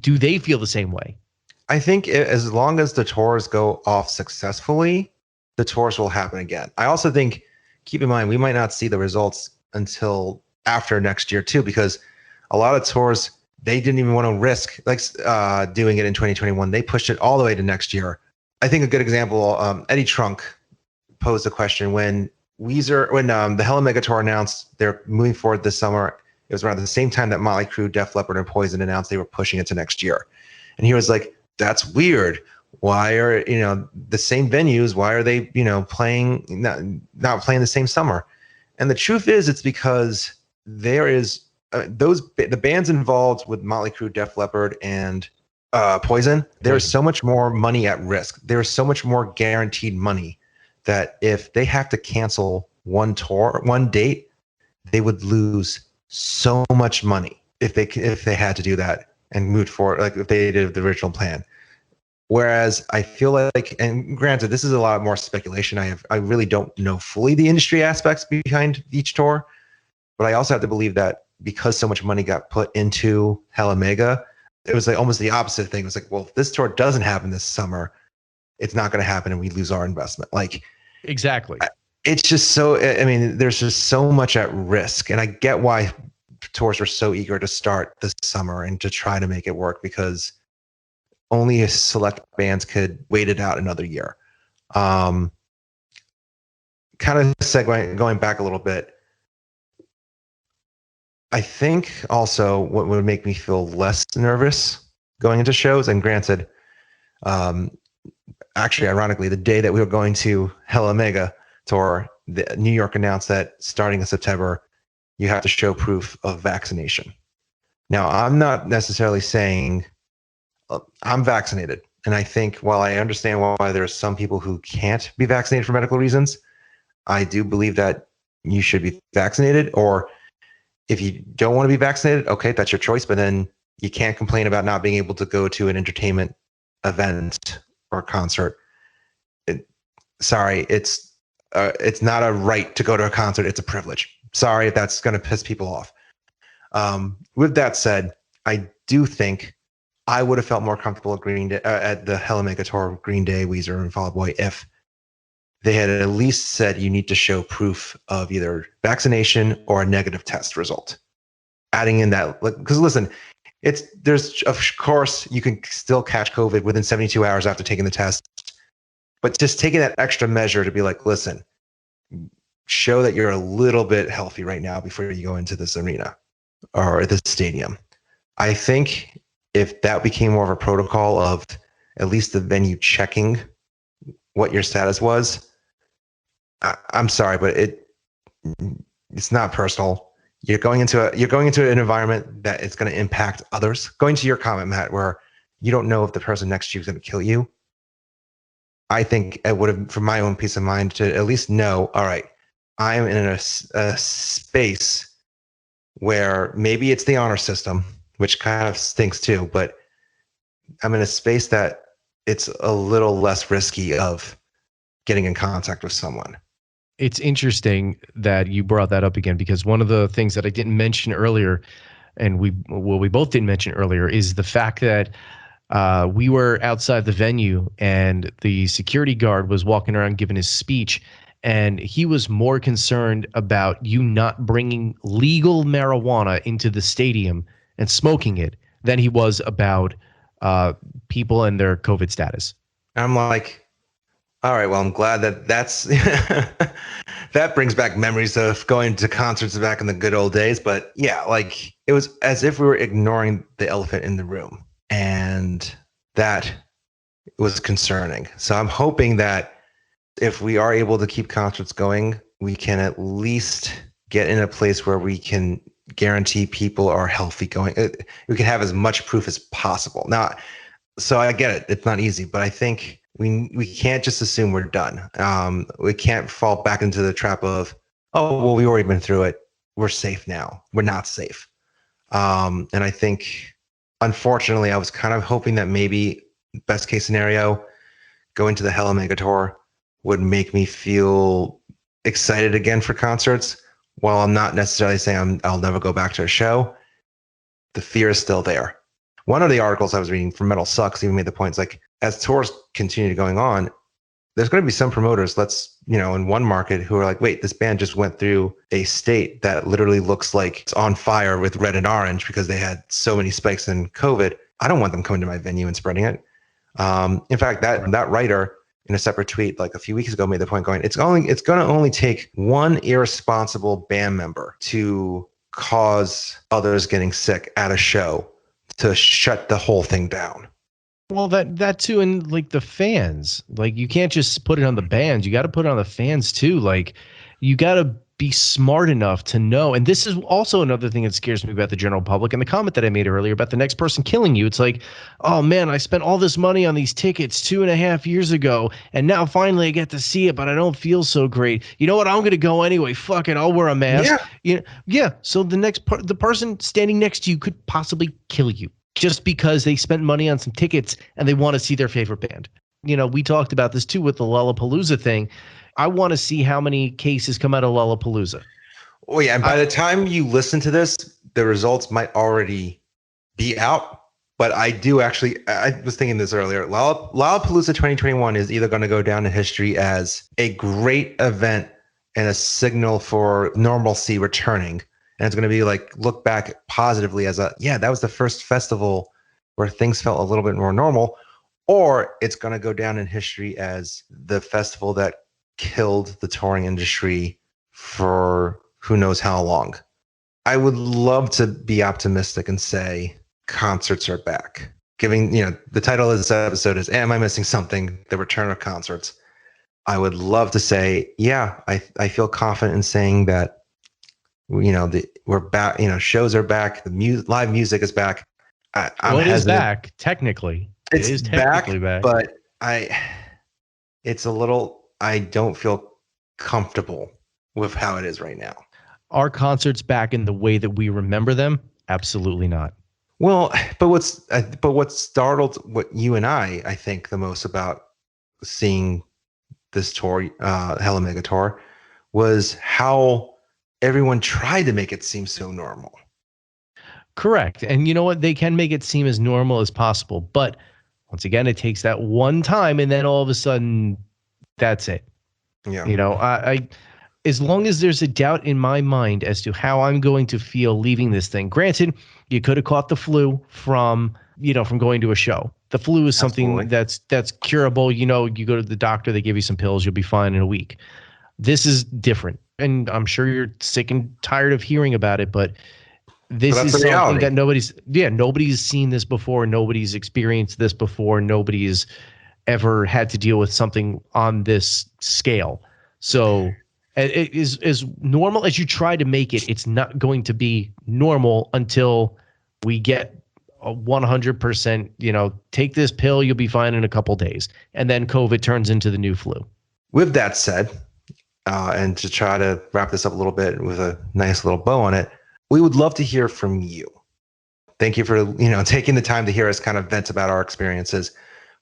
do they feel the same way? I think as long as the tours go off successfully, the tours will happen again. I also think, keep in mind, we might not see the results until after next year too, because a lot of tours, they didn't even want to risk like doing it in 2021. They pushed it all the way to next year. I think a good example, Eddie Trunk posed a question when the Hella Mega Tour announced they're moving forward this summer. It was around the same time that Motley Crue, Def Leppard, and Poison announced they were pushing it to next year. And he was like, that's weird. Why are, the same venues? Why are they, playing, not playing the same summer? And the truth is, it's because there is the bands involved with Motley Crue, Def Leppard, and Poison. There's so much more money at risk. There's so much more guaranteed money that if they have to cancel one tour, one date, they would lose so much money if they had to do that and moved forward, like if they did the original plan. Whereas I feel like, and granted, this is a lot more speculation. I really don't know fully the industry aspects behind each tour, but I also have to believe that because so much money got put into Hella Mega, it was like almost the opposite thing. It was like, well, if this tour doesn't happen this summer, it's not going to happen, and we lose our investment. Like, Exactly. it's just so. I mean, there's just so much at risk, and I get why tours were so eager to start this summer and to try to make it work, because only a select bands could wait it out another year. Kind of going back a little bit, I think also what would make me feel less nervous going into shows, and granted, um, actually, ironically, the day that we were going to Hella Mega tour, New York announced that starting in September, you have to show proof of vaccination. Now, I'm not necessarily saying I'm vaccinated. And I think while I understand why there are some people who can't be vaccinated for medical reasons, I do believe that you should be vaccinated. Or if you don't want to be vaccinated, okay, that's your choice. But then you can't complain about not being able to go to an entertainment event or concert. Sorry, it's not a right to go to a concert. It's a privilege. Sorry if that's going to piss people off. With that said, I do think I would have felt more comfortable at the Hella Mega Tour, Green Day, Weezer, and Fall Out Boy if they had at least said you need to show proof of either vaccination or a negative test result. Adding in that, because listen, there's of course you can still catch COVID within 72 hours after taking the test, but just taking that extra measure to be like, listen, show that you're a little bit healthy right now before you go into this arena or this stadium. I think if that became more of a protocol of at least the venue checking what your status was, I'm sorry, but it's not personal. You're going into an environment that is going to impact others. Going to your comment, Matt, where you don't know if the person next to you is going to kill you. I think it would have, for my own peace of mind, to at least know, all right, I am in a space where maybe it's the honor system, which kind of stinks too, but I'm in a space that it's a little less risky of getting in contact with someone. It's interesting that you brought that up again, because one of the things that I didn't mention earlier, and we both didn't mention earlier, is the fact that we were outside the venue and the security guard was walking around giving his speech, and he was more concerned about you not bringing legal marijuana into the stadium and smoking it than he was about people and their COVID status. I'm like, all right, well, I'm glad that's that brings back memories of going to concerts back in the good old days. But yeah, like it was as if we were ignoring the elephant in the room, and that was concerning. So I'm hoping that If we are able to keep concerts going, we can at least get in a place where we can guarantee people are healthy going. We can have as much proof as possible. Now, so I get it. It's not easy, but I think we can't just assume we're done. We can't fall back into the trap of, oh, well, we've already been through it. We're safe now. We're not safe. And I think, unfortunately, I was kind of hoping that maybe best case scenario, going to the Hella Mega Tour would make me feel excited again for concerts. While I'm not necessarily saying I'll never go back to a show, the fear is still there. One of the articles I was reading from Metal Sucks even made the point, it's like, as tours continue going on, there's going to be some promoters, in one market who are like, wait, this band just went through a state that literally looks like it's on fire with red and orange because they had so many spikes in COVID. I don't want them coming to my venue and spreading it. In fact, that writer in a separate tweet like a few weeks ago made the point going, it's going to only take one irresponsible band member to cause others getting sick at a show to shut the whole thing down. Well, that too, and like the fans, like you can't just put it on the bands. You got to put it on the fans too. Like you got to be smart enough to know. And this is also another thing that scares me about the general public. And the comment that I made earlier about the next person killing you, it's like, oh man, I spent all this money on these tickets 2.5 years ago, and now finally I get to see it, but I don't feel so great. You know what? I'm gonna go anyway. Fuck it, I'll wear a mask. Yeah. So the person standing next to you could possibly kill you, just because they spent money on some tickets and they want to see their favorite band. We talked about this too with the Lollapalooza thing. I want to see how many cases come out of Lollapalooza. Oh yeah, and by the time you listen to this, the results might already be out. But I was thinking this earlier. Lollapalooza 2021 is either going to go down in history as a great event and a signal for normalcy returning, and it's going to be like look back positively as that was the first festival where things felt a little bit more normal, or it's going to go down in history as the festival that killed the touring industry for who knows how long. I would love to be optimistic and say concerts are back. The title of this episode is Am I Missing Something? The Return of Concerts. I would love to say, yeah, I feel confident in saying that we're back, shows are back, the live music is back. It is back, technically. It is technically back. But I don't feel comfortable with how it is right now. Are concerts back in the way that we remember them? Absolutely not. Well, but what startled what you and I think the most about seeing this tour, Hella Mega Tour, was how everyone tried to make it seem so normal. Correct. And you know what? They can make it seem as normal as possible. But once again, it takes that one time, and then all of a sudden, that's it. Yeah. I as long as there's a doubt in my mind as to how I'm going to feel leaving this thing. Granted, you could have caught the flu from going to a show. The flu is something that's curable. You go to the doctor, they give you some pills, you'll be fine in a week. This is different. And I'm sure you're sick and tired of hearing about it, but this is something that nobody's seen this before. Nobody's experienced this before. Nobody's ever had to deal with something on this scale. So it is as normal as you try to make it. It's not going to be normal until we get a 100%, take this pill, you'll be fine in a couple days. And then COVID turns into the new flu. With that said, and to try to wrap this up a little bit with a nice little bow on it, we would love to hear from you. Thank you for, taking the time to hear us kind of vent about our experiences.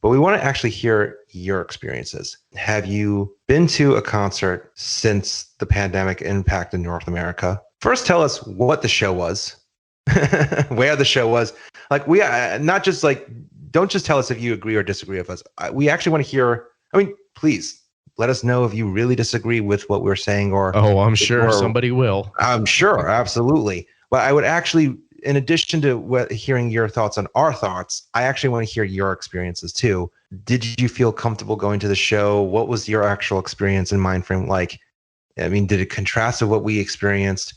But we want to actually hear your experiences. Have you been to a concert since the pandemic impacted North America? First, tell us what the show was, where the show was. Like not just don't just tell us if you agree or disagree with us. We actually want to hear. Please let us know if you really disagree with what we're saying, or I'm sure somebody will. I'm sure, absolutely. But I would actually, in addition to hearing your thoughts on our thoughts, I actually want to hear your experiences too. Did you feel comfortable going to the show? What was your actual experience and mind frame like? Did it contrast with what we experienced?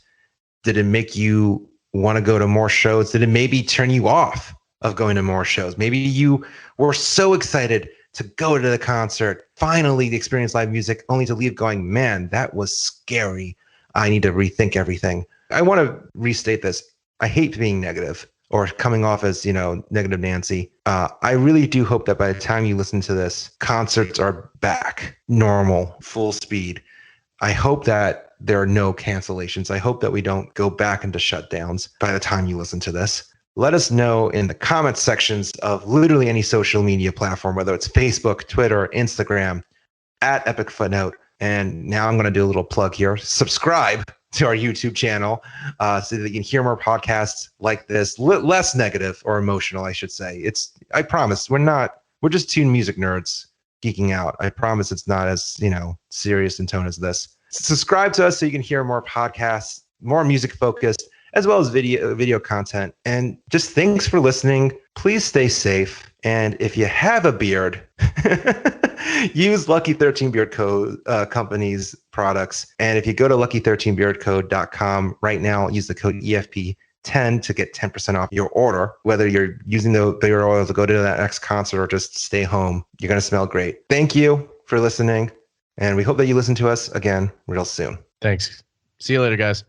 Did it make you want to go to more shows? Did it maybe turn you off of going to more shows? Maybe you were so excited to go to the concert, finally experience live music, only to leave going, man, that was scary. I need to rethink everything. I want to restate this. I hate being negative or coming off as, negative Nancy. I really do hope that by the time you listen to this, concerts are back, normal, full speed. I hope that there are no cancellations. I hope that we don't go back into shutdowns by the time you listen to this. Let us know in the comments sections of literally any social media platform, whether it's Facebook, Twitter, Instagram, at Epic Footnote. And now I'm going to do a little plug here. Subscribe to our YouTube channel so that you can hear more podcasts like this, less negative or emotional, I should say. I promise we're just two music nerds geeking out. I promise it's not as, serious in tone as this. Subscribe to us so you can hear more podcasts, more music focused, as well as video content. And just thanks for listening. Please stay safe. And if you have a beard, use Lucky 13 Beard Co. Company's products. And if you go to lucky13beardco.com right now, use the code EFP10 to get 10% off your order. Whether you're using the beard oil to go to that next concert or just stay home, you're going to smell great. Thank you for listening. And we hope that you listen to us again real soon. Thanks. See you later, guys.